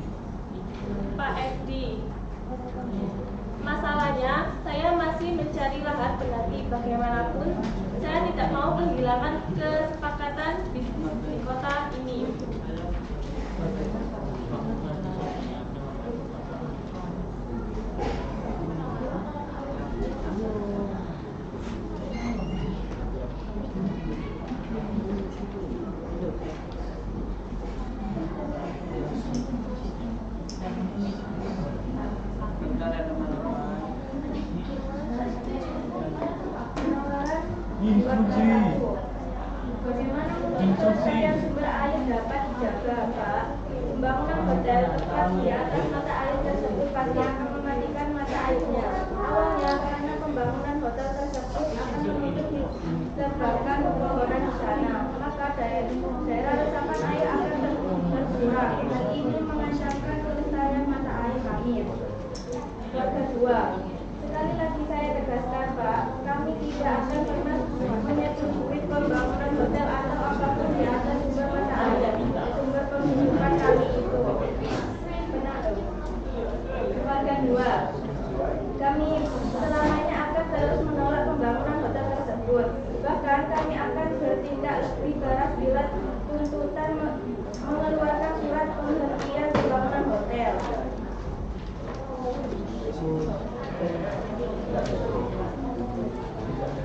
Pak Edi. Masalahnya, saya masih mencari lahan pengganti. Bagaimanapun, saya tidak mau kehilangan kesepakatan bisnis di kota ini. Bagaimana kelestarian sumber air dapat dijaga, Pak? Pembangunan hotel tepat di atas mata air tersebut pasti akan mematikan mata airnya. Awalnya karena pembangunan hotel tersebut akan menutup disebabkan pepohonan di sana, maka daerah resapan air akan berkurang. Hal ini mengancamkan kelestarian mata air kami. Yang kedua, sekali lagi saya tegaskan, Pak, kami tidak akan pernah menyetujui pembangunan hotel atau apapun di atas sumber mata air, sumber penghidupan kami itu. Benar. Yang kedua, kami selamanya akan terus menolak pembangunan hotel tersebut. Bahkan kami akan bertindak lebih keras bila tuntutan mengeluarkan surat penghentian pembangunan hotel.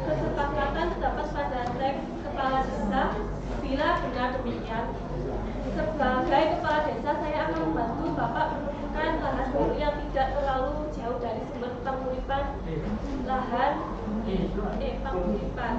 Kesepakatan terdapat pada teks kepala desa. Bila benar demikian, sebagai kepala desa saya akan membantu Bapak menemukan lahan baru yang tidak terlalu jauh dari sumber penguripan lahan penguripan.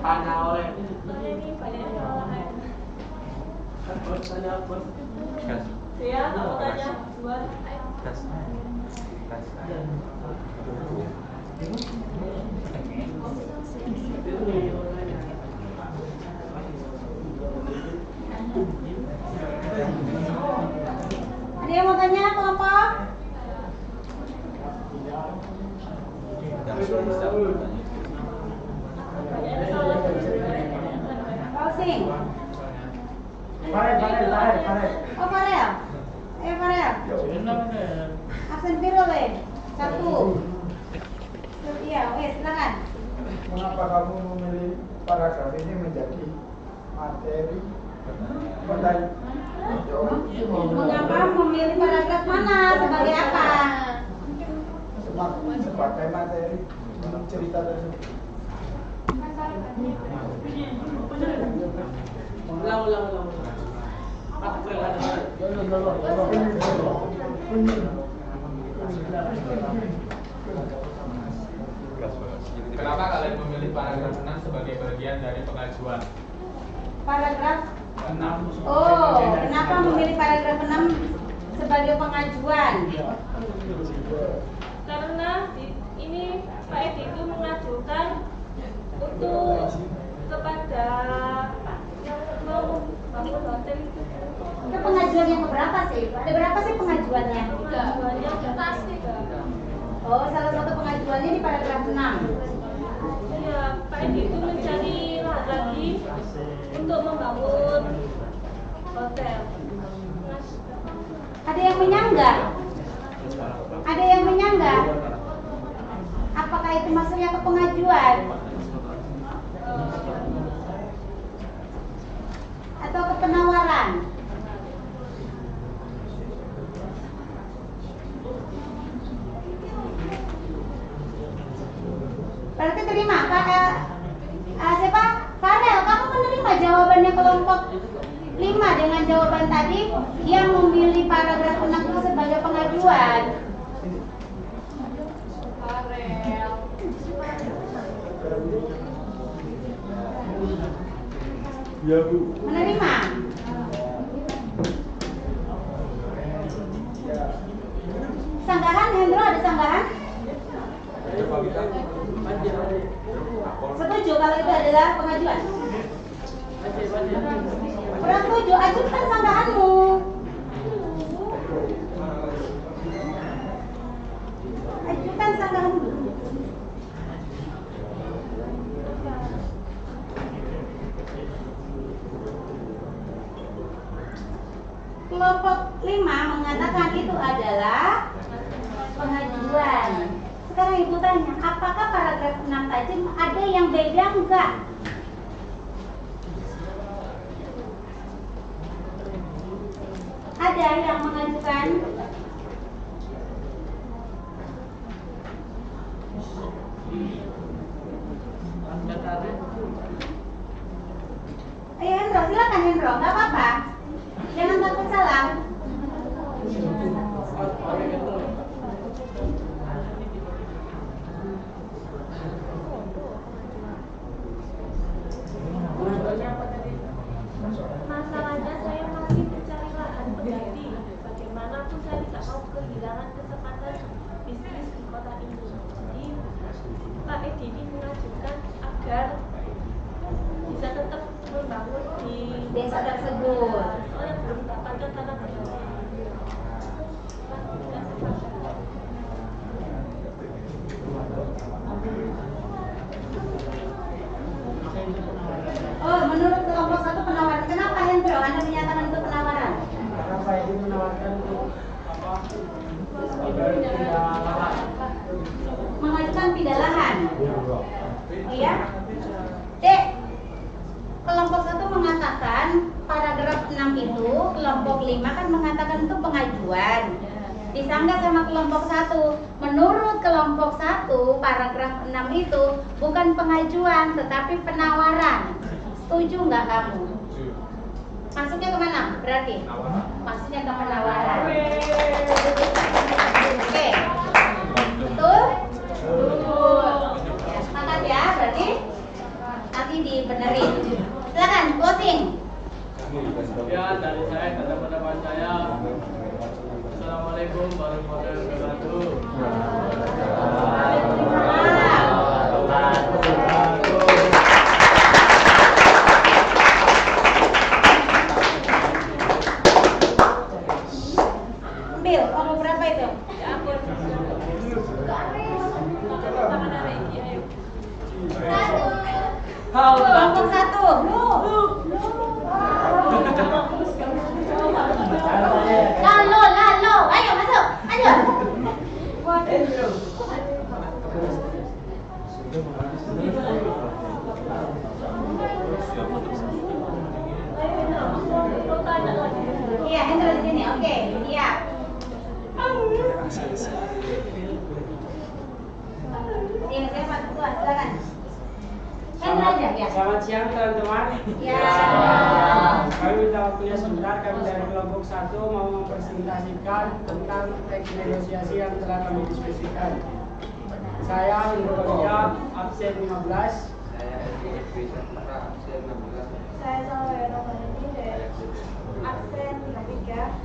Mana ini banyak kesalahan. Ya, aku tanya buat Ada yang mau tanya kelompok? Closing. Oh, Farel. Ayo Farel. Absen biru le. 1. Iya, wes silakan. Mengapa kamu memilih paragraf ini menjadi materi pertanyaan? Mengapa memilih paragraf mana? Sebagai apa? Sebagai materi cerita tersebut. Kenapa kalian memilih paragraf 6 sebagai bagian dari pengajuan? Paragraf 6. Oh, kenapa memilih paragraf 6 sebagai pengajuan? karena ini Pak Edi itu mengajukan untuk kepada yang mau bangun hotel itu. Itu pengajuan yang keberapa sih? Ada berapa sih pengajuannya? Pengajuannya pasti. Oh, salah satu pengajuannya di paragraf 6. Iya, Pak Edi itu mencari lahan lagi untuk membangun hotel. Ada yang menyanggah? Ada yang menyanggah? Apakah itu masuknya ke pengajuan? Atau ke penawaran? Berarti terima, siapa? Farel, kamu menerima jawabannya kelompok 5 dengan jawaban tadi yang memilih paragraf 6 itu sebagai pengajuan. Ya Bu. Menerima? Sanggahan, Hendro ada sanggahan? Setuju kalau itu adalah pengajuan? Kurang setuju, ajukan sanggahanmu. Ajukan sanggahanmu. Kelompok 5 mengatakan itu adalah pengajuan. Sekarang Ibu tanya, apakah paragraf 6 tadi ada yang beda enggak? Ada yang mengajukan? Ayo Hendro, silakan Hendro, nggak apa-apa. Jangan takut salah. Masalahnya saya masih mencari lahan pengganti. Bagaimanapun saya tidak mau kehilangan kesempatan bisnis di kota ini. Jadi Pak Edi ini mengajukan agar bisa tetap membangun di Desa tersebut. yang belum mendapatkan tanah pengganti. Oh, menurut kelompok 1 penawaran. Kenapa Hendro Anda menyatakan itu penawaran? Karena Pak Edi menawarkan untuk Mengajukan pindah lahan. Oh ya? Dek, kelompok 1 mengatakan paragraf 6 itu, kelompok 5 kan mengatakan itu pengajuan. Disanggah sama kelompok 1. Menurut kelompok 1, paragraf 6 itu bukan pengajuan tetapi penawaran. Setuju nggak kamu? Masuknya kemana? Berarti? Masuknya ke penawaran. Oke. Betul? Ya, sepakat ya, berarti artinya masih dibenerin. Silakan closing. Ya, dari saya kata pendapat saya. Assalamualaikum warahmatullahi wabarakatuh. Ambil, kamu berapa itu? Ya ampun. Kelompok 1. Lalu, ayo masuk, ayo. Iya, Hendro di sini. Oke, iya. Iya, siapa? Tuan, silakan. Hendro aja, ya. Selamat siang teman-teman. Ya. Kami minta waktunya sebentar. Kami dari kelompok 1 mau mempresentasikan tentang teks negosiasi yang telah kami diskusikan. Saya Indro Bagja, absen 15. Saya Salawera Manini dari absen 3.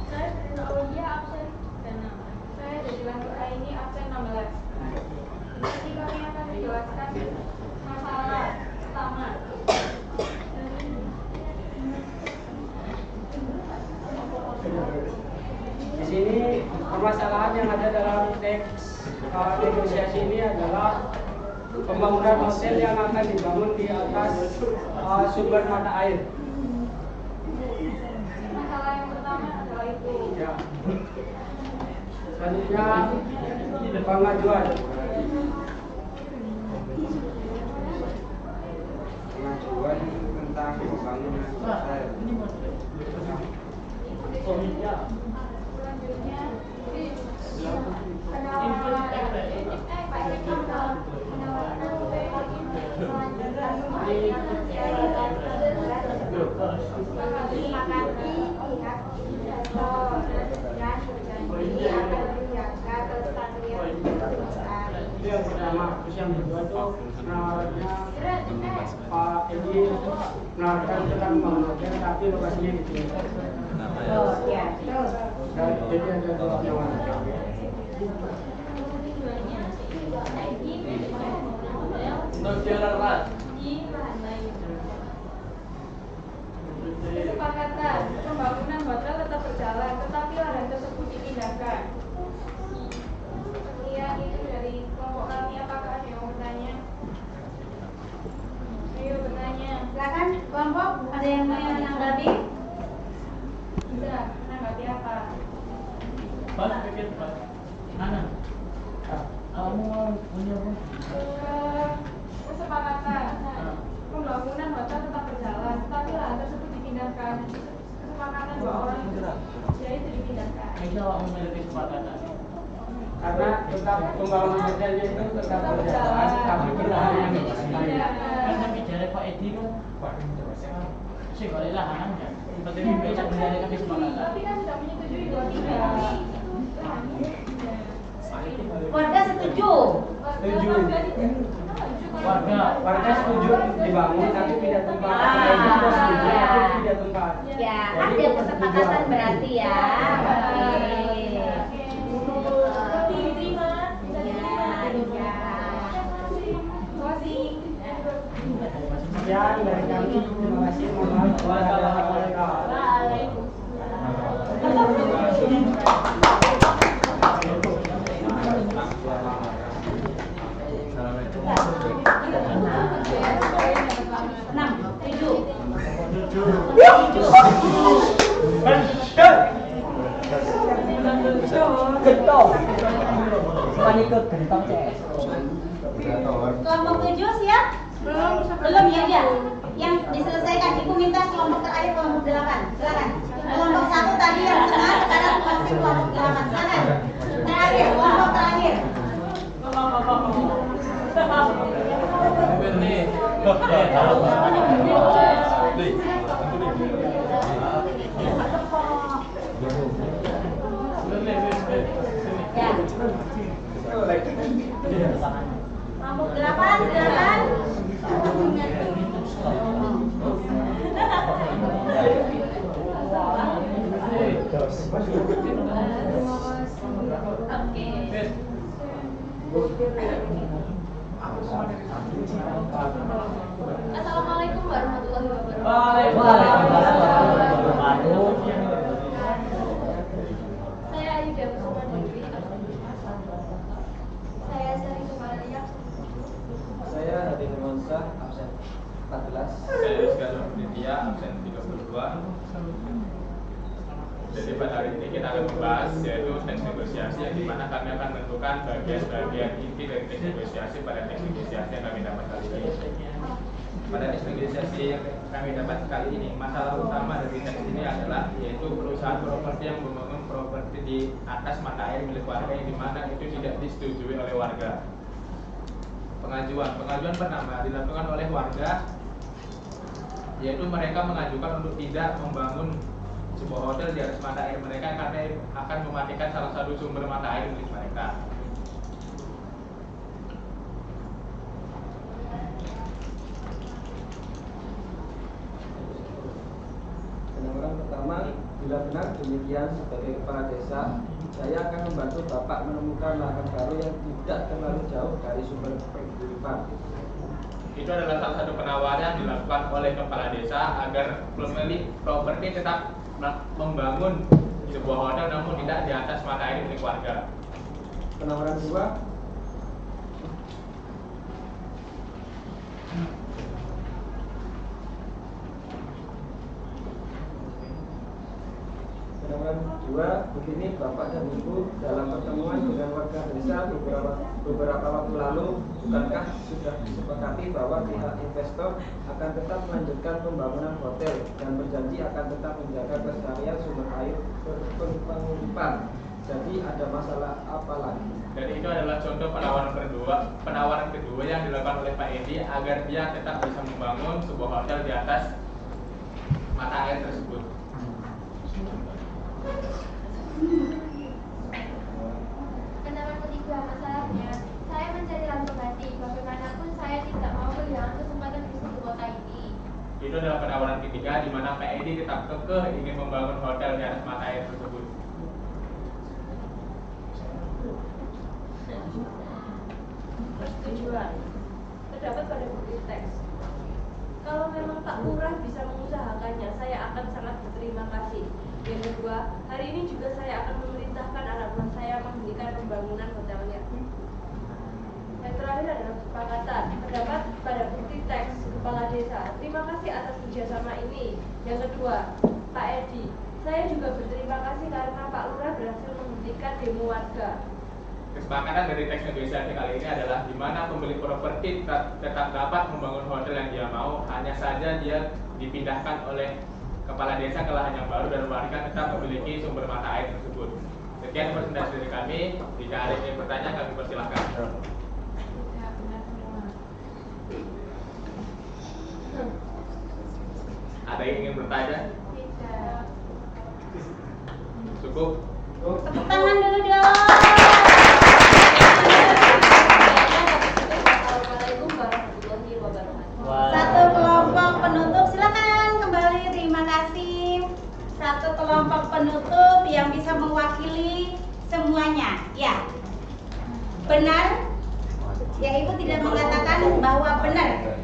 Saya Rina Aulia absen 6. Saya dari Lantur Aini absen 16. Jadi kami akan menjelaskan masalah pertama. Di sini permasalahan yang ada dalam teks negosiasi ini adalah pembangunan hotel yang akan dibangun di atas sumber mata air. Masalah yang pertama adalah itu. Ya. Selanjutnya pengajuan. Pengajuan tentang pembangunan hotel. Selanjutnya penawaran Pak Rektor penawaran sepakati pihak investor dan berjanji akan menjaga kelestarian perusahaan. Itu yang pertama. Terus yang kedua tuh penawarannya Pak Edi menawarkan tentang pembangunan hotel tapi lokasinya di sini. Oh, ya. Terus. Dan jadi ada dua penawaran. Kesepakatan pembangunan hotel tetap berjalan, tetapi lahan tersebut dipindahkan. Sekian itu dari kelompok kami. Apakah ada yang mau bertanya? Ayo bertanya. Silakan kelompok, ada yang mau menanggapi? Bisa menanggapi apa? Pas pikir pas. Mana? Kamu punya apa? Kesepakatan pembangunan hotel tetap berjalan, tetapi lahan tersebut dipindahkan. Kesepakatan dua orang yaitu dipindahkan. Itu memiliki kesepakatan. Karena tetap pembangunan hotelnya itu tetap berjalan tapi berlahan yang dipindahkan. Karena bicara Pak Edi kan sih balik lahan kan. Penting bisa menjadikan kesepakatan. Tapi kan sudah menyetujui 2-3. Warga setuju. Setuju. Warga setuju dibangun tapi tidak tempat. Ah. Itu setuju tapi tidak tempat. Ya, ada kesepakatan berarti ya. Oke. Diterima. Ya. Closing. Sekian dari kami. Terima kasih. Mohon maaf kalau ada hal-hal. Enam, tujuh. Gentong. Bukan ikut gentong CS. Kelompok 7 siap? Belum ya dia. Yang diselesaikan, Ibu minta kelompok terakhir kelompok 8. Silakan. Kelompok 1 tadi yang tengah, sekarang masih kelompok 8. Silakan. Terakhir, kelompok terakhir. Ya. Kelompok 8, silakan. Assalamualaikum warahmatullahi wabarakatuh. Waalaikumsalam warahmatullahi wabarakatuh. Saya Ayuda Kusuma Dewi. Saya sering kembali. Saya Hadi Nurmansyah, absen 14. Saya Rizka Nurmansyah, absen 32. Jadi pada hari ini kita akan membahas yaitu teks negosiasi yang dimana kami akan menentukan bagian-bagian inti dari teks negosiasi pada teks negosiasi yang kami dapat kali ini. Pada teks negosiasi yang kami dapat kali ini, masalah utama dari teks ini adalah yaitu perusahaan properti yang membangun properti di atas mata air milik warga yang dimana itu tidak disetujui oleh warga. Pengajuan pertama dilakukan oleh warga, yaitu mereka mengajukan untuk tidak membangun sebuah hotel di atas mata air mereka karena akan mematikan salah satu sumber mata air milik mereka. Penawaran pertama, bila benar demikian sebagai kepala desa, saya akan membantu Bapak menemukan lahan baru yang tidak terlalu jauh dari sumber pengiriman. Itu adalah salah satu penawaran yang dilakukan oleh kepala desa agar pemilik properti tetap membangun sebuah hotel namun tidak di atas mata air milik warga. Penawaran kedua, begini Bapak dan Ibu, dalam pertemuan dengan warga desa beberapa waktu lalu, bukankah sudah disepakati bahwa pihak investor akan tetap melanjutkan pembangunan hotel dan berjanji akan tetap menjaga kelestarian sumber air berpenguripan. Jadi ada masalah apa lagi? Jadi itu adalah contoh penawaran kedua yang dilakukan oleh Pak Edi agar dia tetap bisa membangun sebuah hotel di atas mata air tersebut. Penawaran ketiga, masalahnya saya mencari lahan pengganti. Bagaimanapun saya tidak mau kehilangan kesempatan bisnis di kota ini. Itu adalah penawaran ketiga di mana Pak Edi tetap kekeh ingin membangun hotel di atas mata air tersebut. Persetujuan terdapat pada bukti teks. Kalau memang Pak Lurah bisa mengusahakannya, saya akan sangat berterima kasih. Yang kedua, hari ini juga saya akan memerintahkan anak buah saya menghentikan pembangunan hotelnya. Yang terakhir adalah kesepakatan terdapat pada bukti teks kepala desa. Terima kasih atas kerjasama ini. Yang kedua, Pak Edi, saya juga berterima kasih karena Pak Lurah berhasil menghentikan demo warga. Kesepakatan dari teks negosiasi kali ini adalah di mana pemilik properti tetap dapat membangun hotel yang dia mau, hanya saja dia dipindahkan oleh kepala desa ke lahan yang baru dan warga tetap memiliki sumber mata air tersebut. Sekian presentasi dari kami. Jika ada yang bertanya, kami persilahkan. Ada yang ingin bertanya? Tidak. Cukup? Tepuk tangan dulu dong. Assalamualaikum warahmatullahi wabarakatuh. Satu kelompok penutup, silakan kembali. Terima kasih. Satu kelompok penutup yang bisa mewakili semuanya. Ya, benar. Ya, Ibu tidak mengatakan bahwa benar.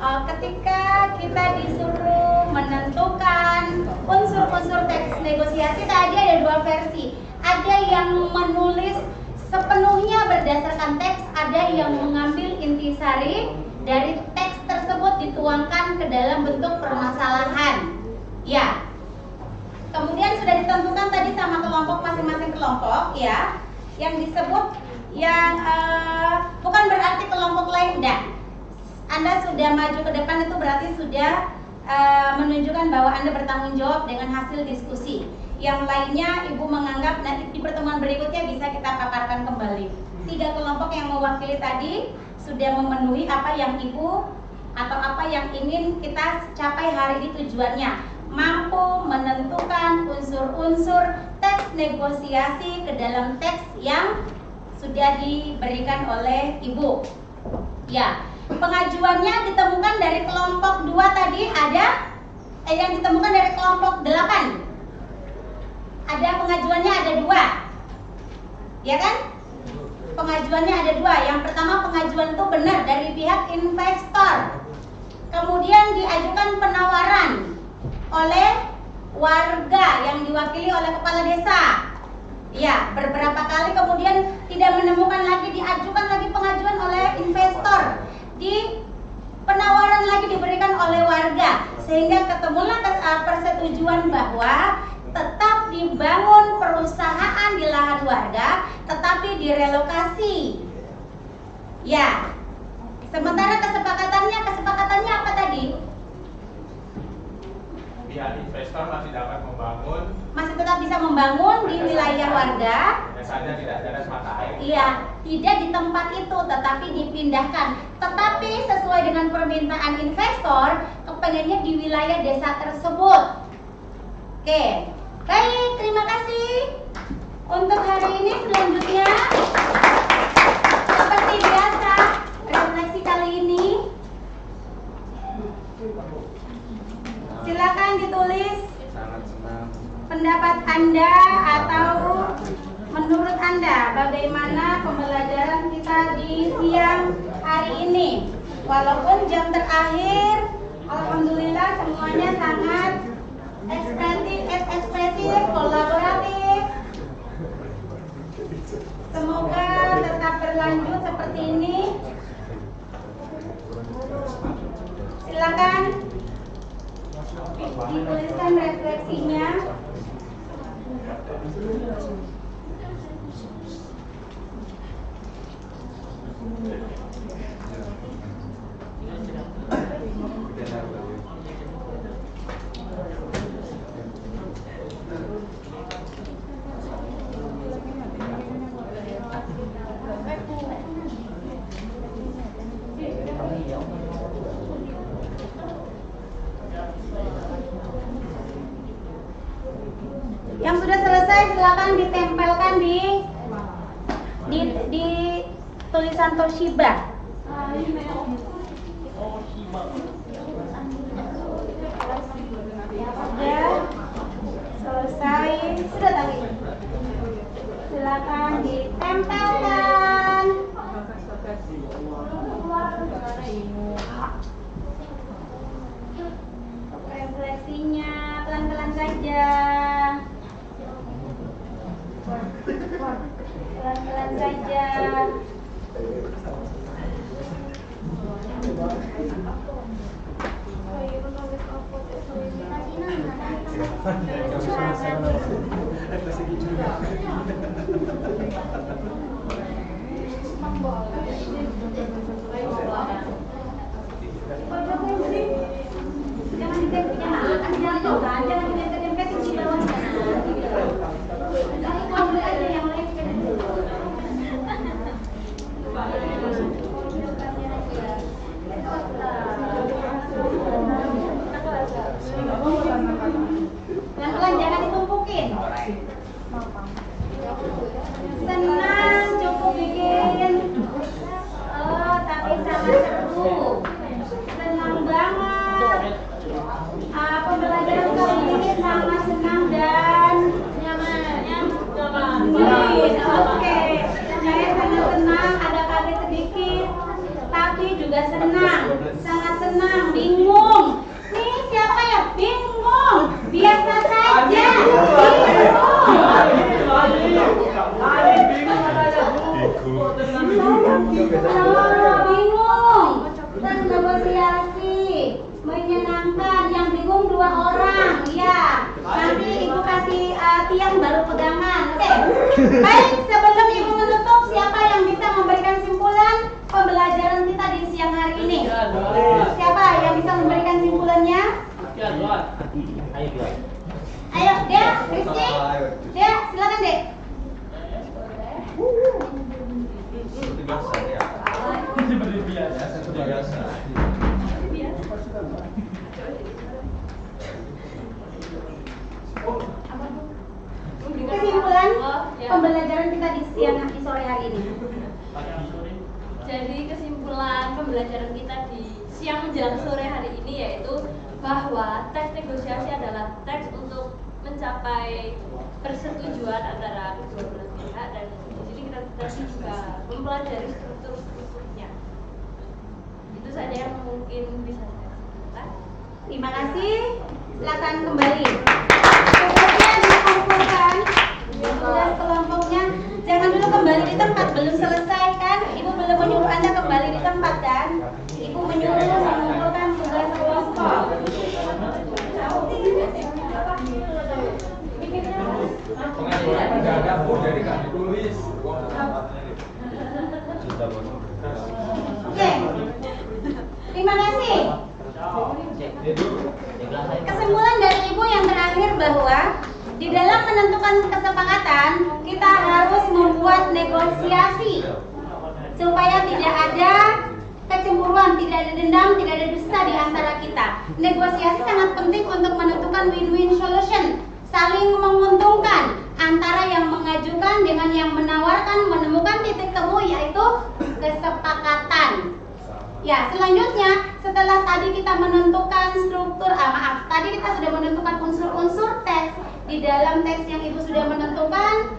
Ketika kita disuruh menentukan unsur-unsur teks negosiasi, tadi ada dua versi. Ada yang menulis sepenuhnya berdasarkan teks, ada yang mengambil intisari dari teks tersebut dituangkan ke dalam bentuk permasalahan. Ya. Kemudian sudah ditentukan tadi sama kelompok, masing-masing kelompok ya, yang disebut yang bukan berarti kelompok lain enggak. Anda sudah maju ke depan itu berarti sudah menunjukkan bahwa Anda bertanggung jawab dengan hasil diskusi. Yang lainnya Ibu menganggap nanti di pertemuan berikutnya bisa kita paparkan kembali. 3 kelompok yang mewakili tadi sudah memenuhi apa yang Ibu atau apa yang ingin kita capai hari ini tujuannya. Mampu menentukan unsur-unsur teks negosiasi ke dalam teks yang sudah diberikan oleh Ibu. Ya, pengajuannya ditemukan dari kelompok 2 tadi ada yang ditemukan dari kelompok 8. Ada pengajuannya ada 2. Ya kan? pengajuannya ada dua. Yang pertama, pengajuan itu benar dari pihak investor. Kemudian diajukan penawaran oleh warga yang diwakili oleh kepala desa. Ya, beberapa kali kemudian tidak menemukan lagi, diajukan lagi pengajuan oleh investor. Di penawaran lagi diberikan oleh warga, sehingga ketemulah persetujuan bahwa tetap dibangun perusahaan di lahan warga, tetapi direlokasi. Ya, sementara kesepakatannya apa tadi? Pihak investor masih dapat membangun, Masih tetap bisa membangun di wilayah warga. hanya saja tidak ada mata air. Iya, tidak di tempat itu, tetapi dipindahkan. Tetapi sesuai dengan permintaan investor, kepengennya di wilayah desa tersebut. Oke, baik, terima kasih. Untuk hari ini selanjutnya, seperti biasa, refleksi kali ini, silakan ditulis pendapat Anda atau menurut Anda bagaimana pembelajaran kita di siang hari ini. Walaupun jam terakhir, alhamdulillah semuanya sangat ekspresif, kolaboratif. Semoga tetap berlanjut seperti ini. Silakan dituliskan refleksinya. Yang sudah selesai silakan ditempelkan di tulisan Toshiba. Ya, selesai. Sudah tadi. Silakan ditempelkan. Refleksinya pelan-pelan saja. Pelan-pelan saja. Jangan ditempel di bawahnya. Ambil aja yang lain. Pelan-pelan, jangan ditumpukin. Senang, cukup bikin. Oh, tapi sangat seru. Senang banget. Pembelajaran kali ini sangat senang dan nyaman. Oke, saya sangat senang, ada kaget sedikit, tapi juga senang, sangat senang, bingung. Nih siapa ya? Bingung. Biasa saja. Bingung. Bernegosiasi, menyenangkan. Yang bingung 2 orang, ya. Nanti ibu kasih tiang baru pegangan. Oke. Baik, sebelum ibu menutup, siapa yang bisa memberikan simpulan pembelajaran kita di siang hari ini? Siapa yang bisa memberikan simpulannya? Ayo, Dea, Rizky. Dea, silakan, Dek. Kesimpulan pembelajaran kita di sore hari ini. Jadi kesimpulan pembelajaran kita di siang menjelang sore hari ini yaitu bahwa teks negosiasi adalah teks untuk mencapai persetujuan antara kedua belah pihak, dan di sini kita dan juga mempelajari struktur-strukturnya. Itu saja yang mungkin bisa saya sampaikan. Terima kasih. Silakan kembali. Kemudian dikumpulkan tugas kelompoknya. Jangan dulu kembali di tempat, belum selesai kan? Ibu belum menyuruh Anda kembali di tempat kan? Ibu menyuruh mengumpulkan tugas kelompok. Pengajuan mendadak pun jadi nggak ditulis. Oke. Terima kasih. Kesimpulan dari Ibu yang terakhir bahwa di dalam menentukan kesepakatan kita harus membuat negosiasi supaya tidak ada kecemburuan, tidak ada dendam, tidak ada dusta di antara kita. Negosiasi sangat penting untuk menentukan win-win solution, saling menguntungkan antara yang mengajukan dengan yang menawarkan, menemukan titik temu yaitu kesepakatan. Ya, selanjutnya setelah tadi kita menentukan struktur, tadi kita sudah menentukan unsur-unsur teks. Di dalam teks yang Ibu sudah menentukan,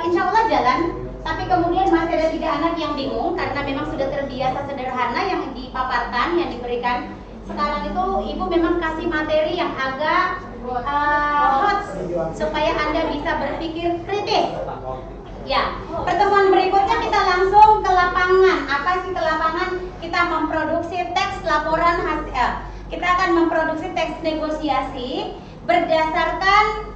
insya Allah jalan. Tapi kemudian masih ada 3 anak yang bingung karena memang sudah terbiasa sederhana yang dipaparkan, yang diberikan. Sekarang itu Ibu memang kasih materi yang agak hot supaya Anda bisa berpikir kritis. Ya, pertemuan berikutnya kita langsung ke lapangan. Apa sih ke lapangan? Kita memproduksi teks laporan hasil. Kita akan memproduksi teks negosiasi berdasarkan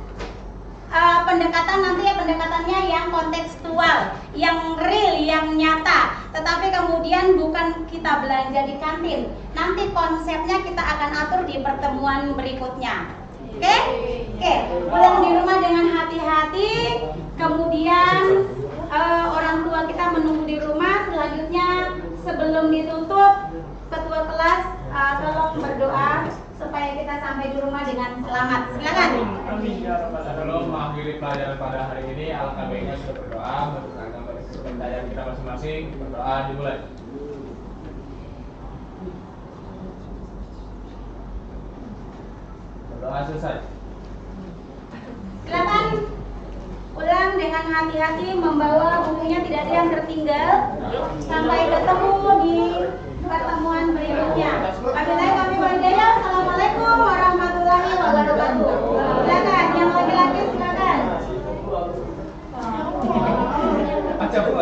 pendekatannya yang kontekstual, yang real, yang nyata. Tetapi kemudian bukan kita belanja di kantin. Nanti konsepnya kita akan atur di pertemuan berikutnya. Oke? Pulang di rumah dengan hati-hati. Kemudian orang tua kita menunggu di rumah. Selanjutnya sebelum ditutup, ketua kelas tolong berdoa supaya kita sampai di rumah dengan selamat. Silakan. Sebelum mengakhiri pelajaran pada hari ini, alangkah baiknya sudah berdoa berdasarkan pelajaran kita masing-masing. Berdoa dimulai. Berdoa selesai. Silakan ulang dengan hati-hati, membawa bukunya, tidak ada yang tertinggal. Sampai ketemu di pertemuan berikutnya. Kami walhidayah. Assalamualaikum warahmatullahi wabarakatuh. Silakan, yang laki-laki silakan. Aja bu.